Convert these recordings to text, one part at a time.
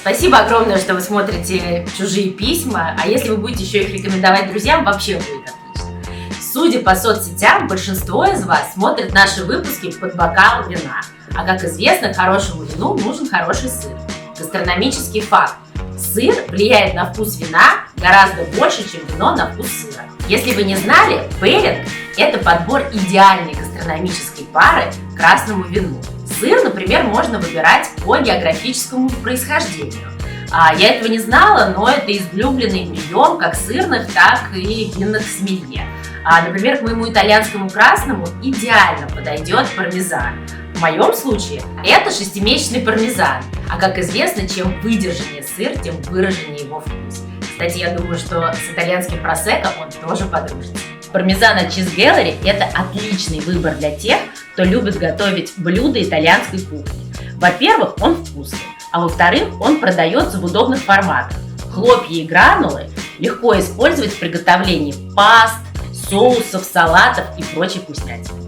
Спасибо огромное, что вы смотрите «Чужие письма», а если вы будете еще их рекомендовать друзьям, вообще будет отлично. Судя по соцсетям, большинство из вас смотрит наши выпуски под бокал вина. А как известно, к хорошему вину нужен хороший сыр. Гастрономический факт. Сыр влияет на вкус вина гораздо больше, чем вино на вкус сыра. Если вы не знали, пэринг – это подбор идеальной гастрономической пары к красному вину. Сыр, например, можно выбирать по географическому происхождению. Я этого не знала, но это излюбленный прием как сырных, так и винных сомелье. Например, к моему итальянскому красному идеально подойдет пармезан. В моем случае это 6-месячный пармезан. А как известно, чем выдержаннее сыр, тем выраженнее его вкус. Кстати, я думаю, что с итальянским просекко он тоже подружится. Пармезан от Cheese Gallery – это отличный выбор для тех, кто любит готовить блюда итальянской кухни. Во-первых, он вкусный, а во-вторых, он продается в удобных форматах. Хлопья и гранулы легко использовать в приготовлении паст, соусов, салатов и прочей вкуснятины.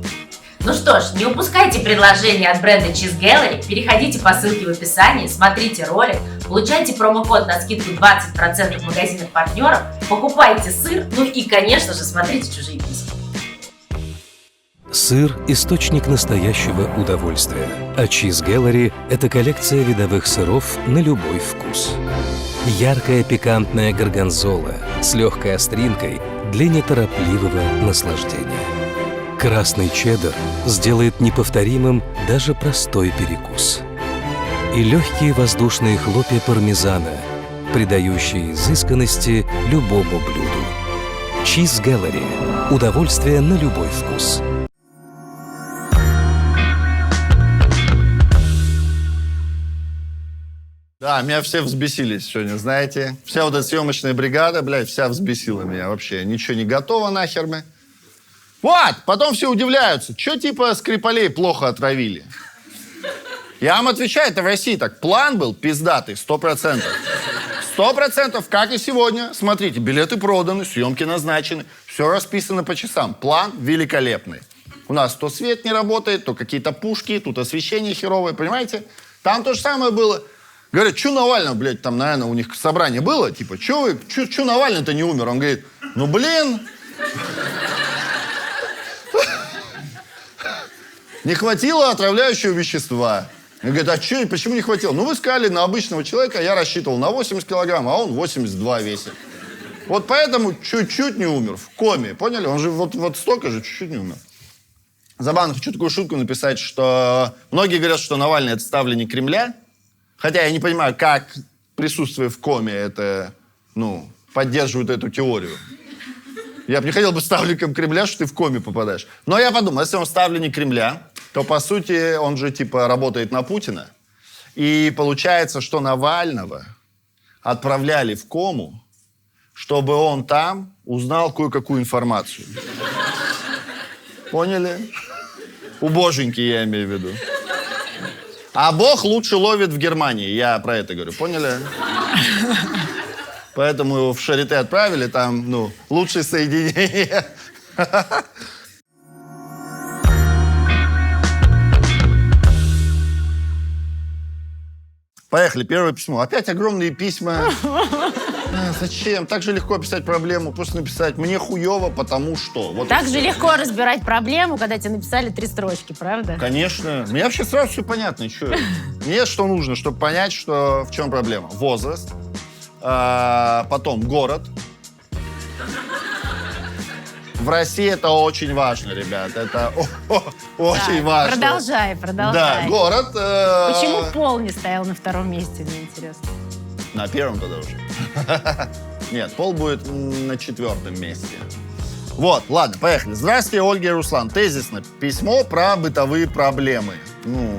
Ну что ж, не упускайте предложения от бренда Cheese Gallery, переходите по ссылке в описании, смотрите ролик, получайте промокод на скидку 20% в магазинах партнеров, покупайте сыр, ну и, конечно же, смотрите «Чужие письма». Сыр – источник настоящего удовольствия, а Cheese Gallery – это коллекция видовых сыров на любой вкус. Яркая пикантная горгонзола с легкой остринкой для неторопливого наслаждения. Красный чеддер сделает неповторимым даже простой перекус. И легкие воздушные хлопья пармезана, придающие изысканности любому блюду. Cheese Gallery – удовольствие на любой вкус. Да, меня все взбесились сегодня, знаете. Вся вот эта съемочная бригада, блядь, вся взбесила меня вообще. Ничего не готово нахер мы. Вот, потом все удивляются. Че типа Скрипалей плохо отравили? Я вам отвечаю, это в России так. План был пиздатый, 100%. 100%, как и сегодня. Смотрите, билеты проданы, съемки назначены. Все расписано по часам. План великолепный. У нас то свет не работает, то какие-то пушки, тут освещение херовое, понимаете? Там то же самое было. Говорят, что Навального, блядь, там, наверное, у них собрание было, типа, что Навальный-то не умер? Он говорит, ну, блин, не хватило отравляющего вещества. Он говорит, а что, почему не хватило? Ну, вы сказали на обычного человека, я рассчитывал на 80 килограмм, а он 82 весит. Вот поэтому чуть-чуть не умер, в коме, поняли? Он же вот столько же, чуть-чуть не умер. Забавно, хочу такую шутку написать, что многие говорят, что Навальный это ставленник Кремля. Хотя я не понимаю, как присутствие в коме это, поддерживает эту теорию. Я бы не хотел быть ставленником Кремля, что ты в коме попадаешь. Но я подумал, если он ставленник Кремля, то, по сути, он же, работает на Путина. И получается, что Навального отправляли в кому, чтобы он там узнал кое-какую информацию. Поняли? У боженьки я имею в виду. А Бог лучше ловит в Германии. Я про это говорю. Поняли? Поэтому его в Шарите отправили. Там, лучшее соединение. Поехали. Первое письмо. Опять огромные письма. Зачем? Так же легко писать проблему. Просто написать «мне хуёво, потому что». Вот так же легко разбирать проблему, когда тебе написали 3 строчки, правда? Конечно. Мне вообще сразу все понятно. Мне что нужно, чтобы понять, в чем проблема. Возраст. Потом город. В России это очень важно, ребят. Это очень важно. Продолжай. Да, город. Почему пол не стоял на 2-м месте, мне интересно? На 1-м тогда уже. Нет, пол будет на 4-м месте. Вот, ладно, поехали. Здравствуйте, Ольга и Руслан. Тезисно. Письмо про бытовые проблемы.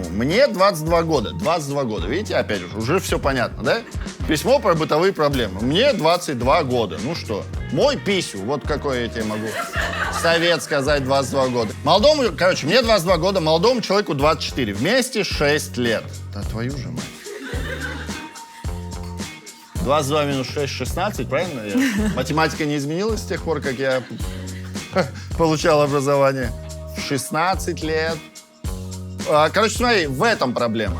Мне 22 года. 22 года. Видите, опять же, уже все понятно, да? Письмо про бытовые проблемы. Мне 22 года. Ну что, мой писю. Вот какой я тебе могу совет сказать, 22 года. Мне 22 года, молодому человеку 24. Вместе 6 лет. Да твою же мать. 22 минус 6, 16, правильно? Математика не изменилась с тех пор, как я получал образование. 16 лет. Короче, смотри, в этом проблема.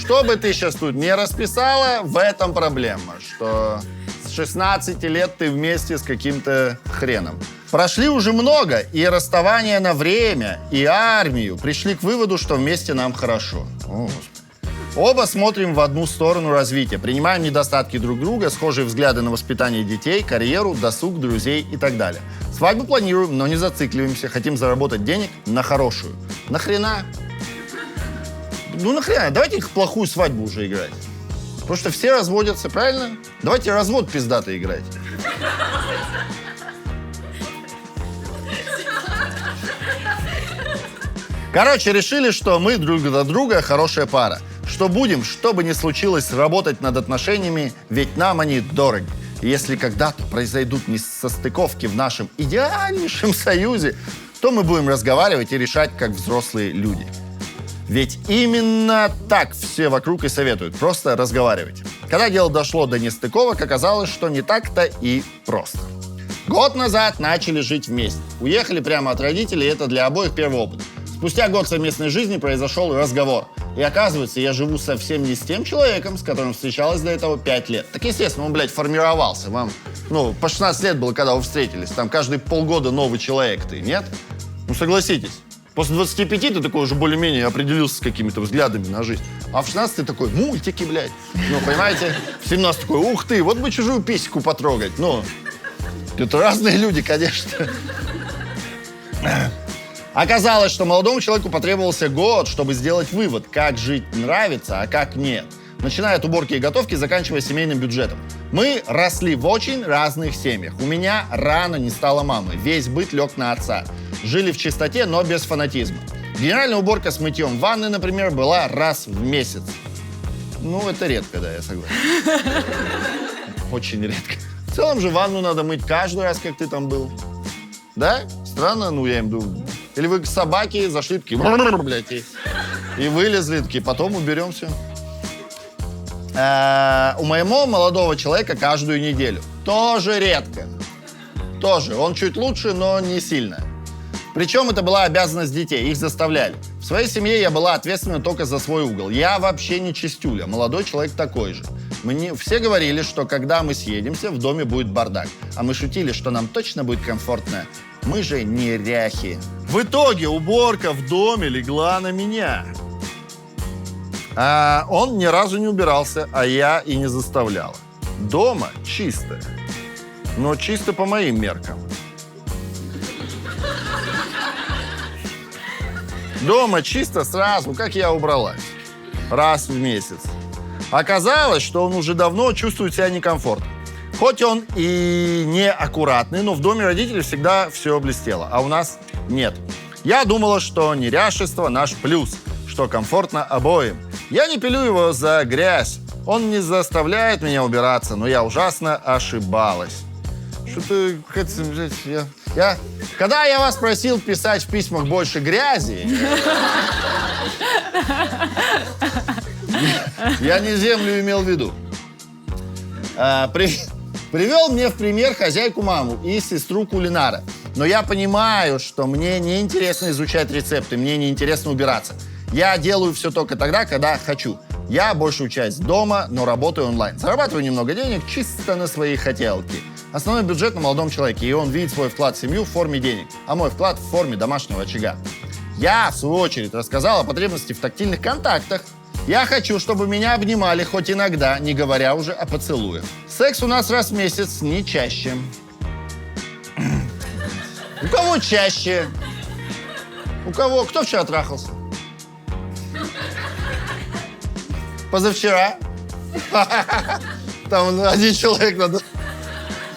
что бы ты сейчас тут не расписала, в этом проблема, что с 16 лет ты вместе с каким-то хреном. Прошли уже много, и расставание на время, и армию. Пришли к выводу, что вместе нам хорошо. О, Господи. Оба смотрим в одну сторону развития, принимаем недостатки друг друга, схожие взгляды на воспитание детей, карьеру, досуг, друзей и так далее. Свадьбу планируем, но не зацикливаемся, хотим заработать денег на хорошую. Нахрена? Ну нахрена? Давайте их плохую свадьбу уже играть. Потому что все разводятся, правильно? Давайте развод пиздатый играть. Короче, решили, что мы друг для друга хорошая пара. Что будем, что бы ни случилось, работать над отношениями, ведь нам они дороги. И если когда-то произойдут несостыковки в нашем идеальнейшем союзе, то мы будем разговаривать и решать, как взрослые люди. Ведь именно так все вокруг и советуют. Просто разговаривать. Когда дело дошло до нестыковок, оказалось, что не так-то и просто. Год назад начали жить вместе. Уехали прямо от родителей, это для обоих первый опыт. Спустя год совместной жизни произошел разговор. И оказывается, я живу совсем не с тем человеком, с которым встречалась до этого 5 лет. Так естественно, он, блядь, формировался. Вам, по 16 лет было, когда вы встретились. Там каждые полгода новый человек ты, нет? Ну, согласитесь. После 25 ты такой уже более-менее определился с какими-то взглядами на жизнь. А в 16 ты такой, мультики, блядь. Понимаете? В 17 такой, ух ты, вот бы чужую писечку потрогать. Это разные люди, конечно. Оказалось, что молодому человеку потребовался год, чтобы сделать вывод, как жить нравится, а как нет. Начиная от уборки и готовки, заканчивая семейным бюджетом. Мы росли в очень разных семьях. У меня рано не стало мамы. Весь быт лег на отца. Жили в чистоте, но без фанатизма. Генеральная уборка с мытьем ванны, например, была раз в месяц. Это редко, да, я согласен. Очень редко. В целом же ванну надо мыть каждый раз, как ты там был. Да? Странно, я им думаю. Или вы к собаке зашли, такие, блядь, и вылезли, такие, потом уберем все. У моего молодого человека каждую неделю. Тоже редко. Тоже. Он чуть лучше, но не сильно. Причем это была обязанность детей, их заставляли. В своей семье я была ответственна только за свой угол. Я вообще не чистюля, молодой человек такой же. Все говорили, что когда мы съедемся, в доме будет бардак. А мы шутили, что нам точно будет комфортно. Мы же неряхи. В итоге уборка в доме легла на меня. Он ни разу не убирался, а я и не заставляла. Дома чисто. Но чисто по моим меркам. Дома чисто сразу, как я убралась. Раз в месяц. Оказалось, что он уже давно чувствует себя некомфортно. Хоть он и не аккуратный, но в доме родителей всегда все блестело, а у нас нет. Я думала, что неряшество наш плюс, что комфортно обоим. Я не пилю его за грязь. Он не заставляет меня убираться, но я ужасно ошибалась. Что-то... Когда я вас просил писать в письмах больше грязи, я не землю имел в виду. Привел мне в пример хозяйку маму и сестру кулинара. Но я понимаю, что мне не интересно изучать рецепты, мне не интересно убираться. Я делаю все только тогда, когда хочу. Я большую часть дома, но работаю онлайн. Зарабатываю немного денег чисто на свои хотелки. Основной бюджет на молодом человеке, и он видит свой вклад в семью в форме денег, а мой вклад в форме домашнего очага. Я, в свою очередь, рассказал о потребности в тактильных контактах. Я хочу, чтобы меня обнимали хоть иногда, не говоря уже о поцелуях. Секс у нас раз в месяц, не чаще. У кого чаще? У кого? Кто вчера трахался? Позавчера? Там один человек надо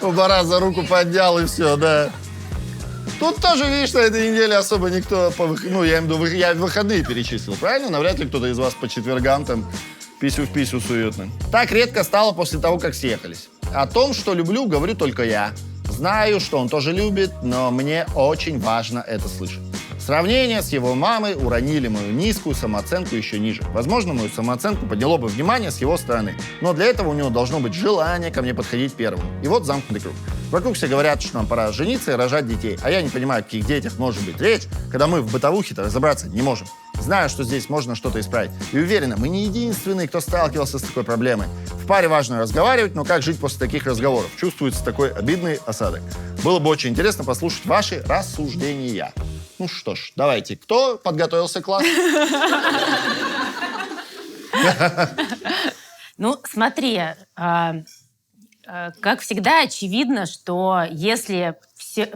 оба раза руку поднял и все, да. Тут тоже, видишь, на этой неделе особо никто, я выходные перечислил, правильно? Навряд ли кто-то из вас по четвергам там писю в писю суетным. Так редко стало после того, как съехались. О том, что люблю, говорю только я. Знаю, что он тоже любит, но мне очень важно это слышать. Сравнение с его мамой уронили мою низкую самооценку еще ниже. Возможно, мою самооценку подняло бы внимание с его стороны. Но для этого у него должно быть желание ко мне подходить первым. И вот замкнутый круг. Вокруг все говорят, что нам пора жениться и рожать детей. А я не понимаю, о каких детях может быть речь, когда мы в бытовухе-то разобраться не можем. Знаю, что здесь можно что-то исправить. И уверена, мы не единственные, кто сталкивался с такой проблемой. В паре важно разговаривать, но как жить после таких разговоров? Чувствуется такой обидный осадок. Было бы очень интересно послушать ваши рассуждения. Ну что ж, давайте. Кто подготовился к классу? Ну, смотри, как всегда, очевидно, что если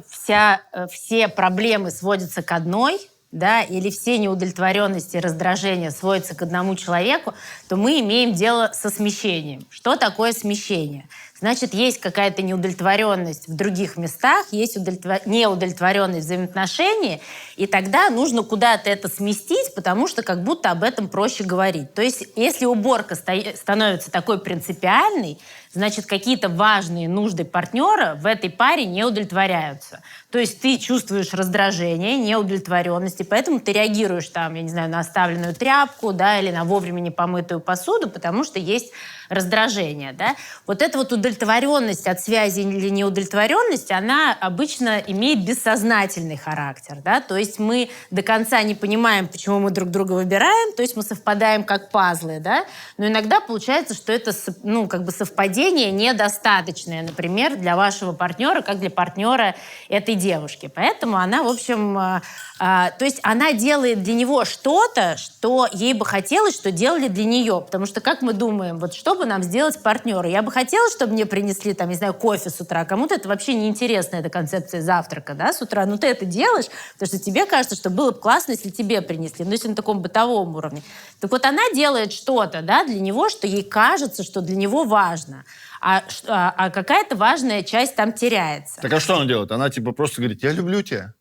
все проблемы сводятся к одной, да, или все неудовлетворенности и раздражения сводятся к одному человеку, то мы имеем дело со смещением. Что такое смещение? Значит, есть какая-то неудовлетворенность в других местах, есть неудовлетворенность в взаимоотношении, и тогда нужно куда-то это сместить, потому что как будто об этом проще говорить. То есть, если уборка становится такой принципиальной, значит, какие-то важные нужды партнера в этой паре не удовлетворяются. То есть ты чувствуешь раздражение, неудовлетворенность, и поэтому ты реагируешь там, я не знаю, на оставленную тряпку, да, или на вовремя не помытую посуду, потому что есть раздражение, да. Вот эта вот удовлетворенность от связи или неудовлетворенность, она обычно имеет бессознательный характер, да, то есть мы до конца не понимаем, почему мы друг друга выбираем, то есть мы совпадаем как пазлы, да, но иногда получается, что это, ну, как бы совпадение недостаточное, например, для вашего партнера, как для партнера этой девушки. Поэтому она, в общем, то есть она делает для него что-то, что ей бы хотелось, что делали для нее. Потому что, как мы думаем, вот что бы нам сделать партнеру? Я бы хотела, чтобы мне принесли, там, не знаю, кофе с утра. Кому-то это вообще неинтересна, эта концепция завтрака, да, с утра. Ну, ты это делаешь, потому что тебе кажется, что было бы классно, если тебе принесли. Ну, если на таком бытовом уровне. Так вот, она делает что-то, да, для него, что ей кажется, что для него важно. А какая-то важная часть там теряется. Так а что она делает? Она типа просто говорит: я люблю тебя.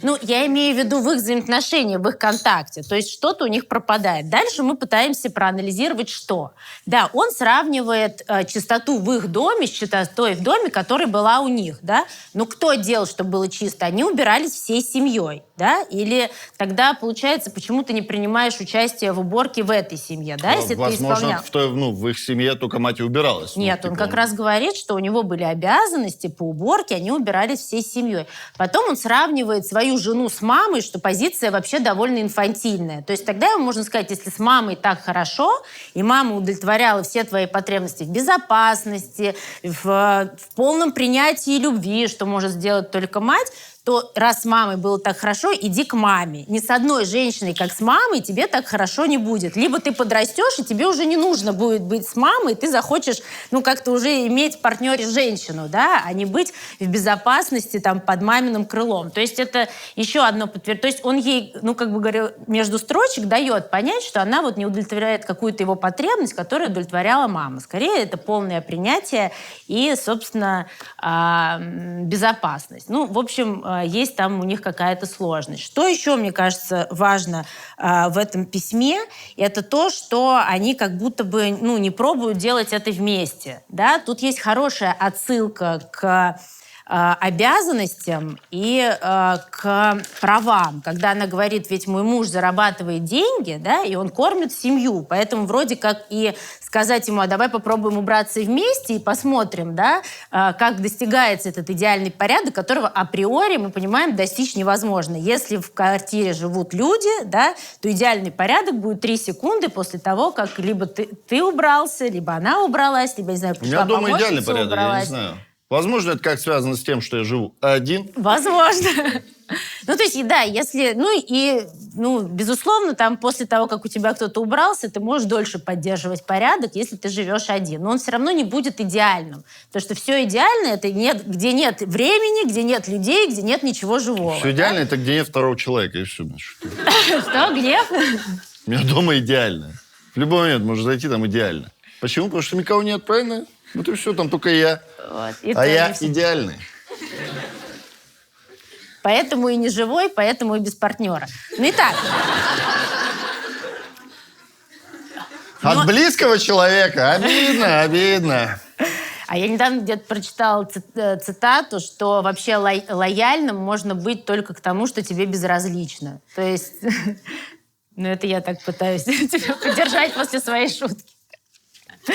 Ну, я имею в виду в их взаимоотношениях, в их контакте. То есть что-то у них пропадает. Дальше мы пытаемся проанализировать, что. Да, он сравнивает чистоту в их доме с чистотой в доме, которая была у них, да. Но кто делал, чтобы было чисто? Они убирались всей семьей, да. Или тогда, получается, почему ты не принимаешь участие в уборке в этой семье, да, если возможно, ты исполнял. в их семье только мать и убиралась. Нет, он как раз говорит, что у него были обязанности по уборке, они убирались всей семьей. Потом он сравнивает свою жену с мамой, что позиция вообще довольно инфантильная. То есть тогда ему можно сказать, если с мамой так хорошо, и мама удовлетворяла все твои потребности в безопасности, в полном принятии любви, что может сделать только мать, то раз с мамой было так хорошо, иди к маме. Ни с одной женщиной, как с мамой, тебе так хорошо не будет. Либо ты подрастешь, и тебе уже не нужно будет быть с мамой, и ты захочешь, ну, как-то уже иметь в партнере женщину, да, а не быть в безопасности там под маминым крылом. То есть это еще одно подтверждение. То есть он ей, ну, как бы говорю, между строчек дает понять, что она вот не удовлетворяет какую-то его потребность, которую удовлетворяла мама. Скорее, это полное принятие и, собственно, безопасность. Ну, в общем, есть там у них какая-то сложность. Что еще, мне кажется, важно в этом письме, это то, что они как будто бы, ну, не пробуют делать это вместе. Да? Тут есть хорошая отсылка к обязанностям и к правам. Когда она говорит, ведь мой муж зарабатывает деньги, да, и он кормит семью, поэтому вроде как и сказать ему, а давай попробуем убраться вместе и посмотрим, да, как достигается этот идеальный порядок, которого априори, мы понимаем, достичь невозможно. Если в квартире живут люди, да, то идеальный порядок будет 3 секунды после того, как либо ты убрался, либо она убралась, либо, не знаю, пришла помощница, у меня дома идеальный порядок, убралась. я не знаю. Возможно, это как связано с тем, что я живу один? Возможно. Ну, то есть, да, если... безусловно, там после того, как у тебя кто-то убрался, ты можешь дольше поддерживать порядок, если ты живешь один. Но он все равно не будет идеальным. Потому что все идеальное, это где нет времени, где нет людей, где нет ничего живого. Все идеальное, это где нет второго человека, и все. Что, Глеб? У меня дома идеально. В любой момент можно зайти, там идеально. Почему? Потому что никого нет, правильно? Вот и все, там только я. Вот, а я идеальный. Поэтому и не живой, поэтому и без партнера. Ну и так. От близкого человека? Обидно. А я недавно где-то прочитала цитату, что вообще лояльным можно быть только к тому, что тебе безразлично. То есть, это я так пытаюсь тебя поддержать после своей шутки.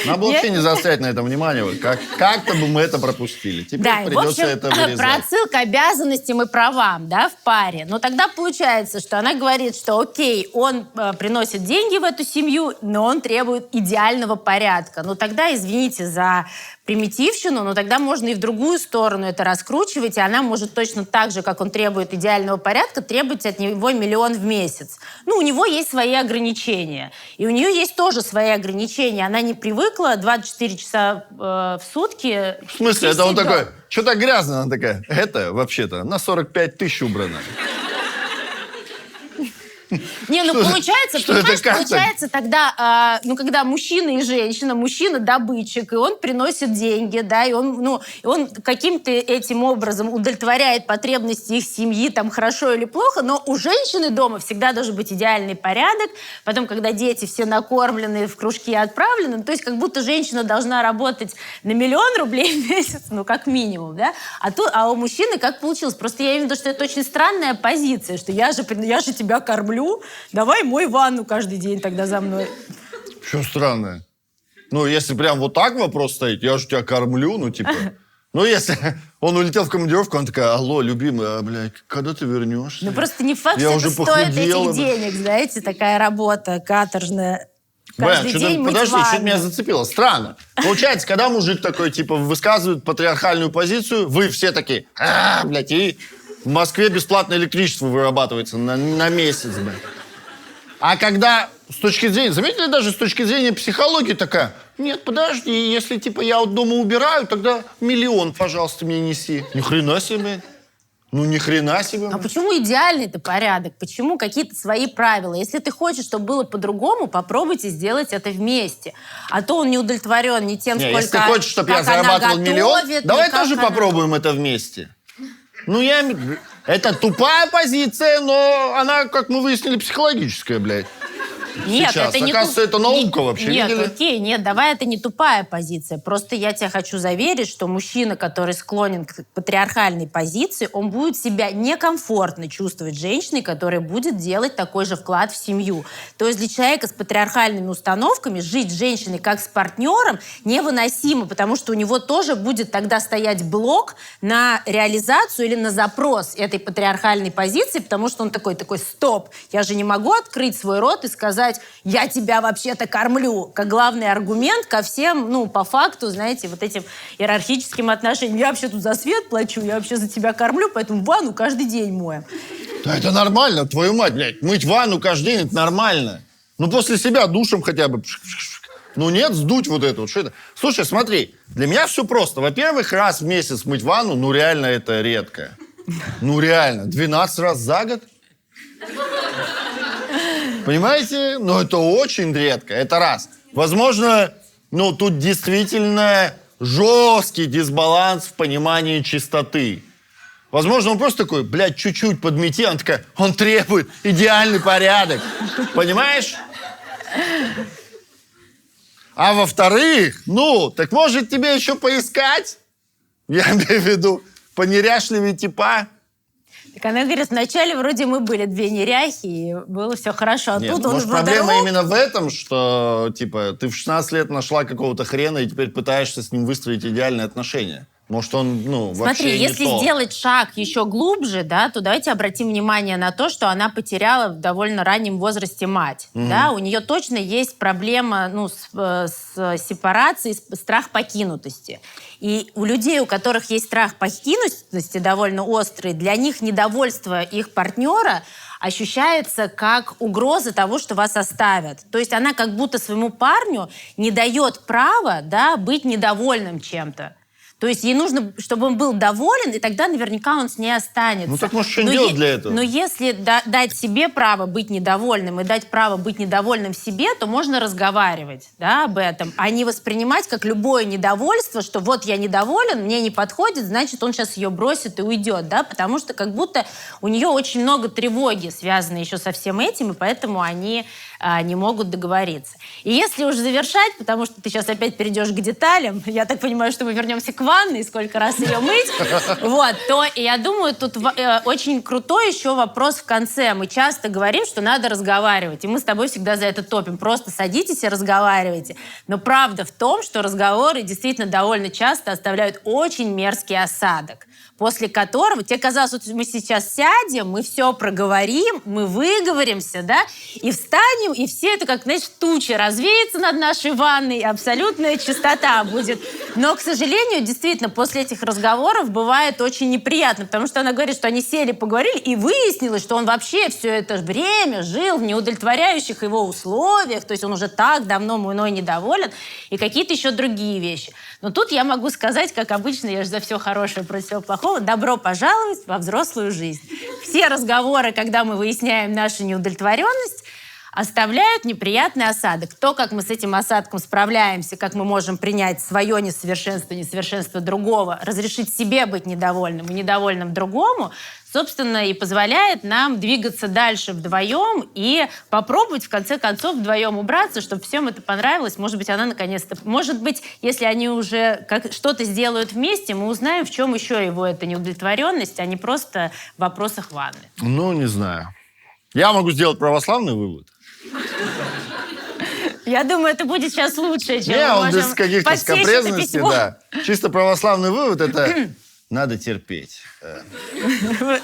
Нам было вообще не заострять на этом внимание. Вот как-то бы мы это пропустили. Теперь Да, и, в придется общем, это вырезать. про отсыл к обязанностям и правам, да, в паре. Но тогда получается, что она говорит, что окей, он приносит деньги в эту семью, но он требует идеального порядка. Ну тогда, извините за примитивщину, но тогда можно и в другую сторону это раскручивать, и она может точно так же, как он требует идеального порядка, требовать от него 1 миллион в месяц. Ну, у него есть свои ограничения. И у нее есть тоже свои ограничения. Она не привыкла 24 часа в сутки... В смысле? Это он такой, что-то грязно. Она такая, это вообще-то на 45 тысяч убрано. Не, ну получается, что понимаешь, это как-то? получается тогда, когда мужчина и женщина, мужчина добытчик, и он приносит деньги, да, и он каким-то этим образом удовлетворяет потребности их семьи, там, хорошо или плохо, но у женщины дома всегда должен быть идеальный порядок, потом, когда дети все накормлены, в кружки отправлены, то есть как будто женщина должна работать на 1 000 000 рублей в месяц, ну, как минимум, да, а у мужчины как получилось? Просто я имею в виду, что это очень странная позиция, что я же тебя кормлю, давай мой ванну каждый день тогда за мной. Что странное? Ну, если прям вот так вопрос стоит, я же тебя кормлю, ну, типа... Ну, если он улетел в командировку, она такая, алло, любимая, блядь, когда ты вернешься? Ну, просто не факт, Я что уже это стоит похудела. этих денег, знаете, такая работа каторжная. Каждый день мыть подожди, ванну. что-то меня зацепило. Странно. Получается, когда мужик такой, типа, высказывает патриархальную позицию, вы все такие, блядь, и в Москве бесплатное электричество вырабатывается на месяц, блядь. А когда с точки зрения, заметили, даже с точки зрения психологии такая, нет, подожди, если, типа, я вот дома убираю, тогда 1 000 000, пожалуйста, мне неси. Ни хрена себе. Ну, ни хрена себе. А почему идеальный-то порядок? Почему какие-то свои правила? Если ты хочешь, чтобы было по-другому, попробуйте сделать это вместе. А то он не удовлетворен ни тем, сколько... Если ты хочешь, чтобы я зарабатывал 1 000 000, давай тоже попробуем это вместе. Ну, это тупая позиция, но она, как мы выяснили, психологическая, блядь. Нет, Сейчас. это не Оказывается, это наука вообще, Нет, видели? окей, нет, давай, это не тупая позиция. Просто я тебя хочу заверить, что мужчина, который склонен к патриархальной позиции, он будет себя некомфортно чувствовать с женщиной, которая будет делать такой же вклад в семью. То есть для человека с патриархальными установками жить с женщиной как с партнером невыносимо, потому что у него тоже будет тогда стоять блок на реализацию или на запрос этой патриархальной позиции, потому что он такой, стоп, я же не могу открыть свой рот и сказать, я тебя вообще-то кормлю, как главный аргумент ко всем, ну, по факту, знаете, вот этим иерархическим отношениям. Я вообще тут за свет плачу, я вообще за тебя кормлю, поэтому ванну каждый день моем. Да это нормально, твою мать, блядь. Мыть ванну каждый день, это нормально. Ну, после себя душем хотя бы. Ну, нет, сдуть вот это вот. Что это? Слушай, смотри, для меня все просто. Во-первых, раз в месяц мыть ванну, ну, реально это редко. Ну, реально. 12 раз за год? Понимаете? Ну, это очень редко. Это раз. Возможно, ну, тут действительно жесткий дисбаланс в понимании чистоты. Возможно, он просто такой, блядь, чуть-чуть подмети. Она такая, он требует идеальный порядок. Понимаешь? А во-вторых, ну, так может тебе еще поискать? Я имею в виду понеряшливее типа. Так она говорит, вначале вроде мы были 2 неряхи, и было все хорошо. А Нет, тут он может, вдруг... проблема именно в этом, что, типа, ты в 16 лет нашла какого-то хрена и теперь пытаешься с ним выстроить идеальные отношения. Может, он, ну, вообще Смотри, не если то. сделать шаг еще глубже, да, то давайте обратим внимание на то, что она потеряла в довольно раннем возрасте мать. Да? У нее точно есть проблема, ну, с сепарацией, страх покинутости. И у людей, у которых есть страх покинутости довольно острый, для них недовольство их партнера ощущается как угроза того, что вас оставят. То есть она как будто своему парню не дает права, да, быть недовольным чем-то. То есть ей нужно, чтобы он был доволен, и тогда наверняка он с ней останется. Ну так может, что делать для этого? Но если дать себе право быть недовольным и дать право быть недовольным себе, то можно разговаривать, да, об этом, а не воспринимать как любое недовольство, что вот я недоволен, мне не подходит, значит, он сейчас ее бросит и уйдет, да, потому что как будто у нее очень много тревоги, связанной еще со всем этим, и поэтому они не могут договориться. И если уже завершать, потому что ты сейчас опять перейдешь к деталям, я так понимаю, что мы вернемся к ванны и сколько раз ее мыть, вот, то я думаю, тут очень крутой еще вопрос в конце. Мы часто говорим, что надо разговаривать, и мы с тобой всегда за это топим. Просто садитесь и разговаривайте. Но правда в том, что разговоры действительно довольно часто оставляют очень мерзкий осадок, после которого тебе казалось, вот мы сейчас сядем, мы все проговорим, мы выговоримся, да, и встанем, и все это, как, знаешь, туча развеется над нашей ванной, абсолютная чистота будет. Но, к сожалению, действительно, после этих разговоров бывает очень неприятно, потому что она говорит, что они сели, поговорили, и выяснилось, что он вообще все это время жил в неудовлетворяющих его условиях, то есть он уже так давно мной недоволен, и какие-то еще другие вещи. Но тут я могу сказать, как обычно, я же за все хорошее против всего плохого, добро пожаловать во взрослую жизнь. Все разговоры, когда мы выясняем нашу неудовлетворенность, оставляют неприятный осадок. То, как мы с этим осадком справляемся, как мы можем принять свое несовершенство другого, разрешить себе быть недовольным и недовольным другому, собственно, и позволяет нам двигаться дальше вдвоем и попробовать, в конце концов, вдвоем убраться, чтобы всем это понравилось. Может быть, она наконец-то... Может быть, если они уже что-то сделают вместе, мы узнаем, в чем еще его эта неудовлетворенность, а не просто в вопросах ванны. Ну, не знаю. Я могу сделать православный вывод. Я думаю, это будет сейчас лучше, чем Не, мы он можем без каких-то подсесть это скабрезностей, письмо. да. Чисто православный вывод – это надо терпеть.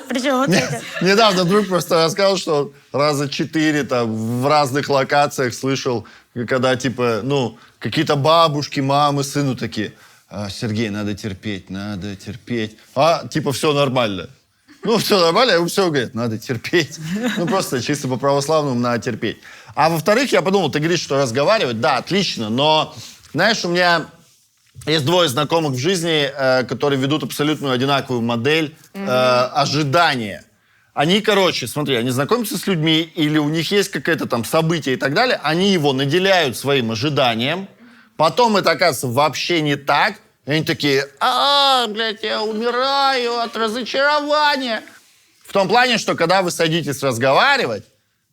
Причем вот это. Недавно друг просто рассказал, что раза 4 там в разных локациях слышал, когда типа, ну, какие-то бабушки, мамы, сыну такие: Сергей, надо терпеть. А типа все нормально. Ну, все нормально, и все говорят, надо терпеть. Ну, просто чисто по-православному надо терпеть. А во-вторых, я подумал, ты говоришь, что разговаривать, да, отлично, но, знаешь, у меня есть 2 знакомых в жизни, которые ведут абсолютно одинаковую модель ожидания. Они, короче, смотри, они знакомятся с людьми, или у них есть какое-то там событие и так далее, они его наделяют своим ожиданием, потом это оказывается вообще не так, и они такие: блядь, я умираю от разочарования. В том плане, что когда вы садитесь разговаривать,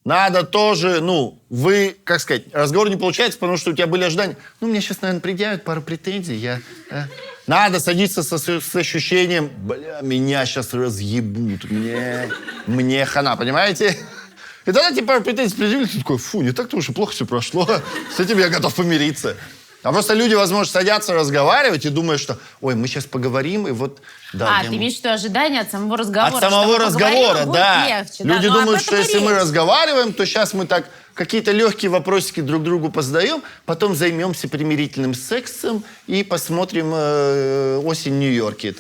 надо тоже, ну, вы, как сказать, разговор не получается, потому что у тебя были ожидания. Ну, мне сейчас, наверное, предъявят пару претензий, Надо садиться с ощущением: бля, меня сейчас разъебут, мне хана, понимаете? И тогда тебе пару претензий предъявили, ты такой: фу, не так-то уж и плохо все прошло, с этим я готов помириться. А просто люди, возможно, садятся разговаривать и думают, что, ой, мы сейчас поговорим, и вот... Да, ты имеешь в виду ожидание от самого разговора? От самого разговора, да. Легче, люди да? думают, что если мы разговариваем, то сейчас мы так какие-то легкие вопросики друг другу позадаем, потом займемся примирительным сексом и посмотрим «Осень в Нью-Йорке».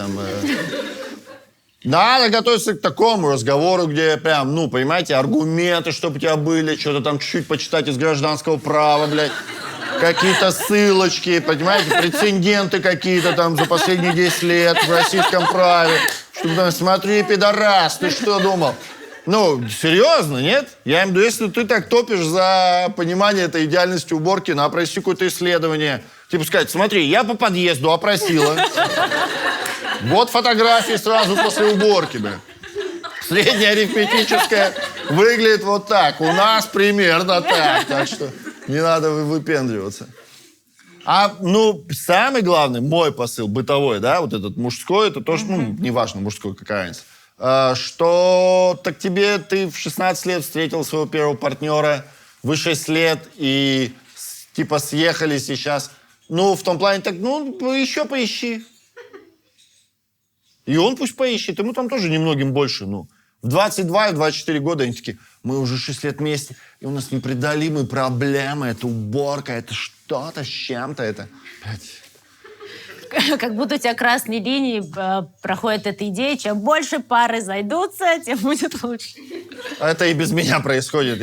Надо готовиться к такому разговору, где прям, ну, понимаете, аргументы, чтобы у тебя были, что-то там чуть-чуть почитать из гражданского права, блядь. Какие-то ссылочки, понимаете, прецеденты какие-то там за последние 10 лет в российском праве. Чтобы там: смотри, пидорас, ты что думал? Ну, серьезно, нет? Я имею в виду, если ты так топишь за понимание этой идеальности уборки, ну, опроси какое-то исследование. Типа сказать: смотри, я по подъезду опросила. Вот фотографии сразу после уборки, бля. Средняя арифметическая выглядит вот так. У нас примерно так. Так что не надо выпендриваться. Ну, самый главный, мой посыл бытовой, да, вот этот мужской, это тоже, ну, неважно, мужской, какая разница. Что так ты в 16 лет встретил своего первого партнера, вы 6 лет, и типа съехались сейчас. Ну, в том плане, так, ну, еще поищи. И он пусть поищет, ему там тоже немногим больше, ну. В 22 и 24 года они такие: мы уже 6 лет вместе, и у нас непреодолимые проблемы, это уборка, это что-то с чем-то, это... Как будто у тебя красной линии проходит эта идея: чем больше пары зайдутся, тем будет лучше. Это и без меня происходит.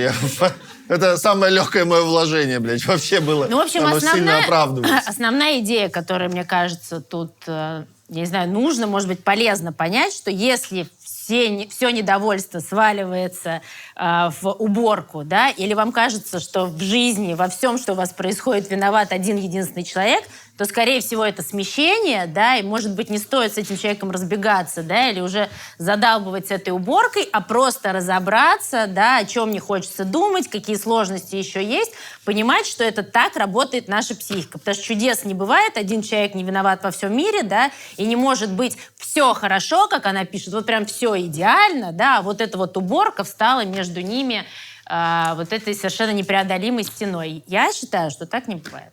Это самое легкое мое вложение, блядь, вообще было. Ну, в общем, оно сильно оправдывается. Основная идея, которая, мне кажется, тут, я не знаю, нужно, может быть, полезно понять, что если все недовольство сваливается в уборку, да, или вам кажется, что в жизни, во всем, что у вас происходит, виноват один единственный человек, то, скорее всего, это смещение, да, и, может быть, не стоит с этим человеком разбегаться, да, или уже задалбывать с этой уборкой, а просто разобраться, да, о чем не хочется думать, какие сложности еще есть, понимать, что это так работает наша психика. Потому что чудес не бывает, один человек не виноват во всем мире, да, и не может быть все хорошо, как она пишет, вот прям все идеально, да, а вот эта вот уборка встала между ними вот этой совершенно непреодолимой стеной. Я считаю, что так не бывает.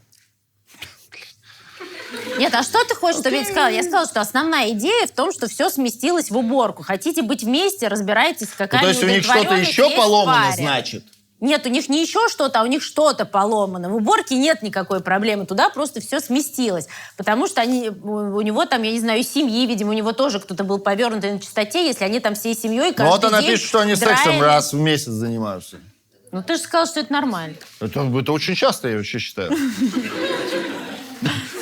Нет, а что ты хочешь, чтобы я тебе сказала? Я сказала, что основная идея в том, что все сместилось в уборку. Хотите быть вместе, разбирайтесь, какая то есть у них что-то еще есть поломано, в паре. значит? Нет, у них не еще что-то, а у них что-то поломано. В уборке нет никакой проблемы. Туда просто все сместилось. Потому что у него там, я не знаю, семьи, видимо, у него тоже кто-то был повернутый на чистоте, если они там всей семьей каждый Вот она день пишет, что они драили. сексом раз в месяц занимаются. Ну, ты же сказал, что это нормально. Это очень часто, я вообще считаю.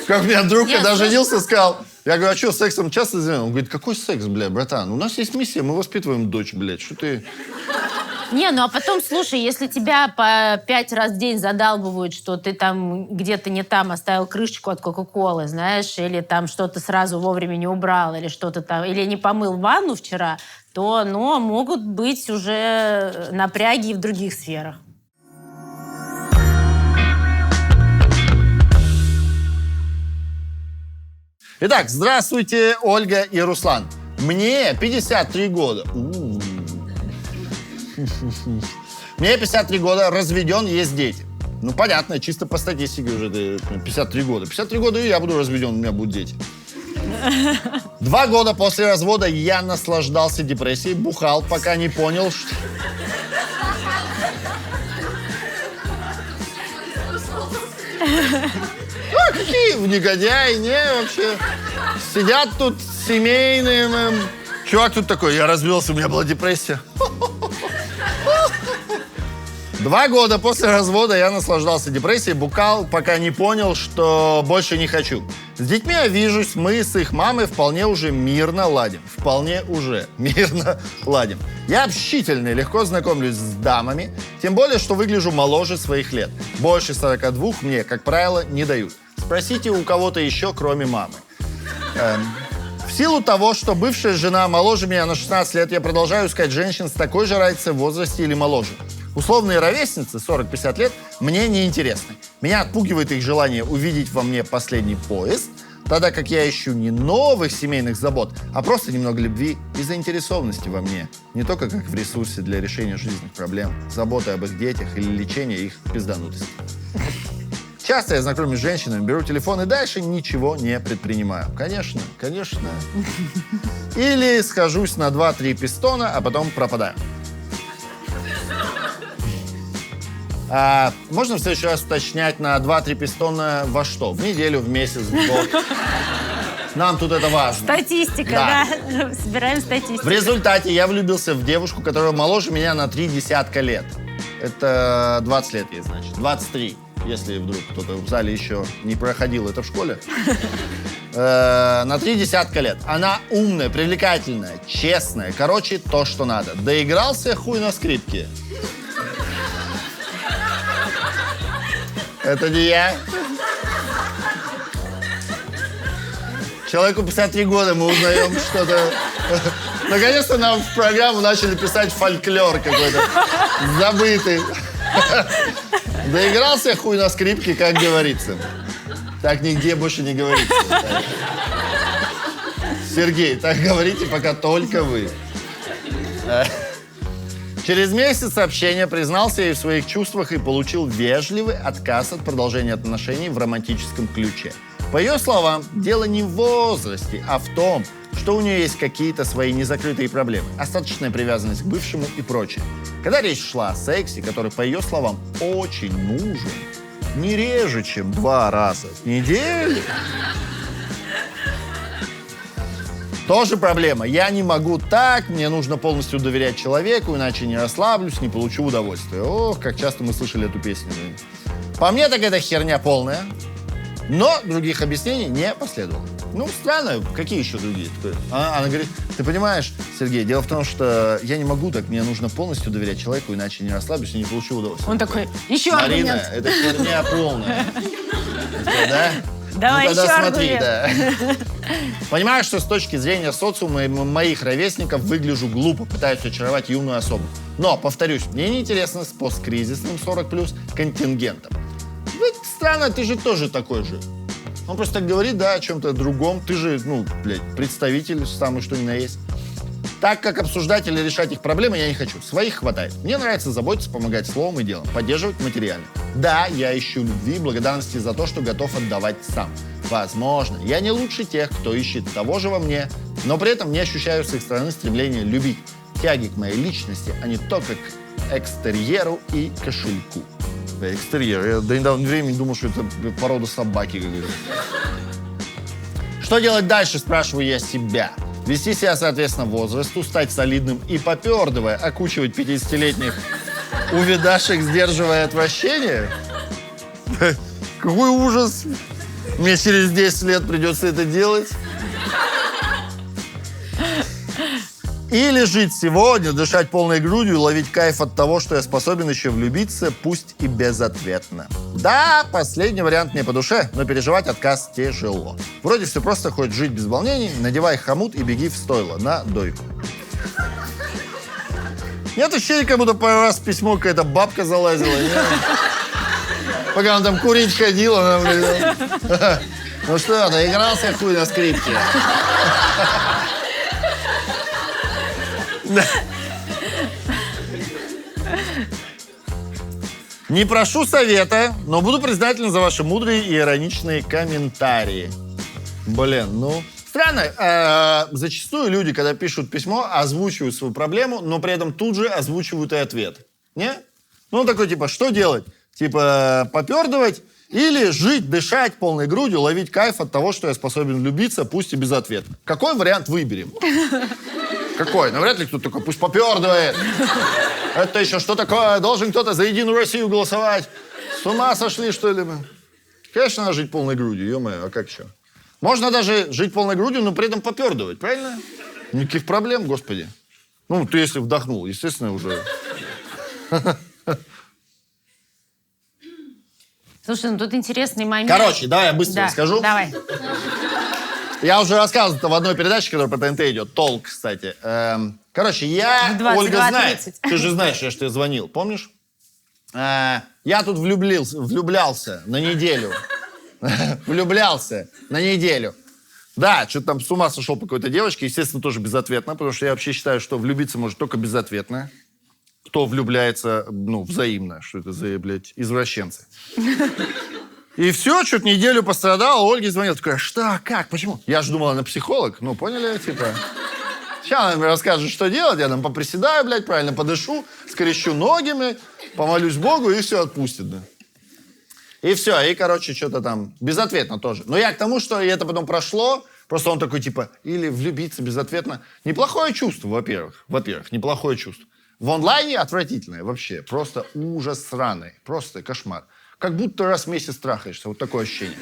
Как у меня друг, Нет, когда женился, сказал, я говорю, а что, сексом часто занимаешься? Он говорит, какой секс, бля, братан? У нас есть миссия, мы воспитываем дочь, блядь, что ты... Не, ну а потом, слушай, если тебя по 5 раз в день задалбывают, что ты там где-то не там оставил крышечку от Кока-Колы, знаешь, или там что-то сразу вовремя не убрал, или что-то там, или не помыл ванну вчера, то, ну, могут быть уже напряги и в других сферах. Итак, здравствуйте, Ольга и Руслан. Мне 53 года. Мне 53 года, разведен, есть дети. Ну, понятно, чисто по статистике уже 53 года. 53 года и я буду разведен, у меня будут дети. 2 года после развода я наслаждался депрессией, бухал, пока не понял, что... А, какие негодяи, не, вообще. Сидят тут семейные. Чувак тут такой, я развелся, у меня была депрессия. 2 года после развода я наслаждался депрессией, бухал, пока не понял, что больше не хочу. С детьми я вижусь, мы с их мамой вполне уже мирно ладим. Вполне уже мирно ладим. Я общительный, легко знакомлюсь с дамами, тем более, что выгляжу моложе своих лет. Больше 42 мне, как правило, не дают. Спросите у кого-то еще, кроме мамы. В силу того, что бывшая жена моложе меня на 16 лет, я продолжаю искать женщин с такой же разницей в возрасте или моложе. Условные ровесницы, 40-50 лет, мне не интересны. Меня отпугивает их желание увидеть во мне последний поезд, тогда как я ищу не новых семейных забот, а просто немного любви и заинтересованности во мне. Не только как в ресурсе для решения жизненных проблем, заботы об их детях или лечения их пизданутости. Часто я знакомлюсь с женщинами, беру телефон и дальше ничего не предпринимаю. Конечно, конечно. Или схожусь на 2-3 пистона, а потом пропадаю. Можно в следующий раз уточнять на 2-3 пистона во что? В неделю, в месяц, в год? Нам тут это важно. Статистика, да. Собираем статистику. В результате я влюбился в девушку, которая моложе меня на 3 десятка лет. Это 20 лет ей, значит. 23, если вдруг кто-то в зале еще не проходил это в школе. На 3 десятка лет. Она умная, привлекательная, честная. Короче, то, что надо. Доигрался хуй на скрипке. Это не я. Человеку 53 года, мы узнаем что-то. Наконец-то нам в программу начали писать фольклор какой-то. Забытый. Доигрался хуй на скрипке, как говорится. Так нигде больше не говорится. Сергей, так говорите пока только вы. Через месяц общения признался ей в своих чувствах и получил вежливый отказ от продолжения отношений в романтическом ключе. По ее словам, дело не в возрасте, а в том, что у нее есть какие-то свои незакрытые проблемы, остаточная привязанность к бывшему и прочее. Когда речь шла о сексе, который, по ее словам, очень нужен, не реже, чем 2 раза в неделю, тоже проблема. Я не могу так, мне нужно полностью доверять человеку, иначе не расслаблюсь, не получу удовольствия. Ох, как часто мы слышали эту песню. По мне, так это херня полная. Но других объяснений не последовало. Ну, странно, какие еще другие? Она говорит, ты понимаешь, Сергей, дело в том, что я не могу так, мне нужно полностью доверять человеку, иначе не расслаблюсь и не получу удовольствия. Он такой, еще Марина, аргумент. это херня полная. Да? Давай Ну, тогда еще смотри, аргумент. да. Понимаю, что с точки зрения социума и моих ровесников выгляжу глупо, пытаюсь очаровать юную особу. Но, повторюсь, мне неинтересно с посткризисным 40+ контингентом. Ведь странно, ты же тоже такой же. Он просто так говорит, да, о чем-то другом. Ты же, представитель самый что ни на есть. Так как обсуждать или решать их проблемы я не хочу. Своих хватает. Мне нравится заботиться, помогать словом и делом, поддерживать материально. Да, я ищу любви и благодарности за то, что готов отдавать сам. Возможно, я не лучше тех, кто ищет того же во мне, но при этом не ощущаю с их стороны стремления любить. Тяги к моей личности, а не только к экстерьеру и кошельку. Экстерьер. Я до недавнего времени думал, что это порода собаки какая-то. Что делать дальше, спрашиваю я себя. Вести себя, соответственно, возрасту, стать солидным и попердывая, окучивать 50-летних увидавших, сдерживая отвращение? Какой ужас! Мне через 10 лет придется это делать. Или жить сегодня, дышать полной грудью и ловить кайф от того, что я способен еще влюбиться, пусть и безответно. Да, последний вариант мне по душе, но переживать отказ тяжело. Вроде все просто, хоть жить без волнений, надевай хомут и беги в стойло на дойку. Нет ощущения, как будто пару раз в письмо какая-то бабка залазила. Нет? Пока он там курить ходил, она, ну что, доигрался хуй на скрипке? Не прошу совета, но буду признателен за ваши мудрые и ироничные комментарии. Странно. Зачастую люди, когда пишут письмо, озвучивают свою проблему, но при этом тут же озвучивают и ответ. Не? Ну, такой, типа, что делать? Типа, попердывать или жить, дышать полной грудью, ловить кайф от того, что я способен влюбиться, пусть и без ответа. Какой вариант выберем? Какой? Навряд ли кто-то такой, пусть попердывает. Это еще что такое? Должен кто-то за Единую Россию голосовать? С ума сошли, что ли мы? Конечно, надо жить полной грудью, ё-моё, а как еще? Можно даже жить полной грудью, но при этом попердывать, правильно? Никаких проблем, господи. Ну, ты если вдохнул, естественно, уже... Слушай, ну тут интересный момент. Короче, давай я быстро расскажу. Давай. Я уже рассказывал это в одной передаче, которая по ТНТ идет. Толк, кстати. Короче, Ольга знает. Ты же знаешь, я же тебе звонил, помнишь? Я тут влюблялся на неделю. Влюблялся на неделю. Да, что-то там с ума сошел по какой-то девочке. Естественно, тоже безответно, потому что я вообще считаю, что влюбиться может только безответно. Кто влюбляется, взаимно. Что это за, блядь, извращенцы. И все, что-то неделю пострадал, Ольге звонил. Такая, что, как, почему? Я же думал, она психолог. Ну, поняли, типа... Сейчас она мне расскажет, что делать. Я там поприседаю, блядь, правильно подышу, скрещу ногами, помолюсь Богу, и все отпустит, да. И все, и, короче, что-то там безответно тоже. Но я к тому, что это потом прошло, просто он такой, типа, или влюбиться безответно. Неплохое чувство, во-первых. Во-первых, неплохое чувство. В онлайне отвратительное вообще. Просто ужас сраный. Просто кошмар. Как будто раз в месяц трахаешься. Вот такое ощущение.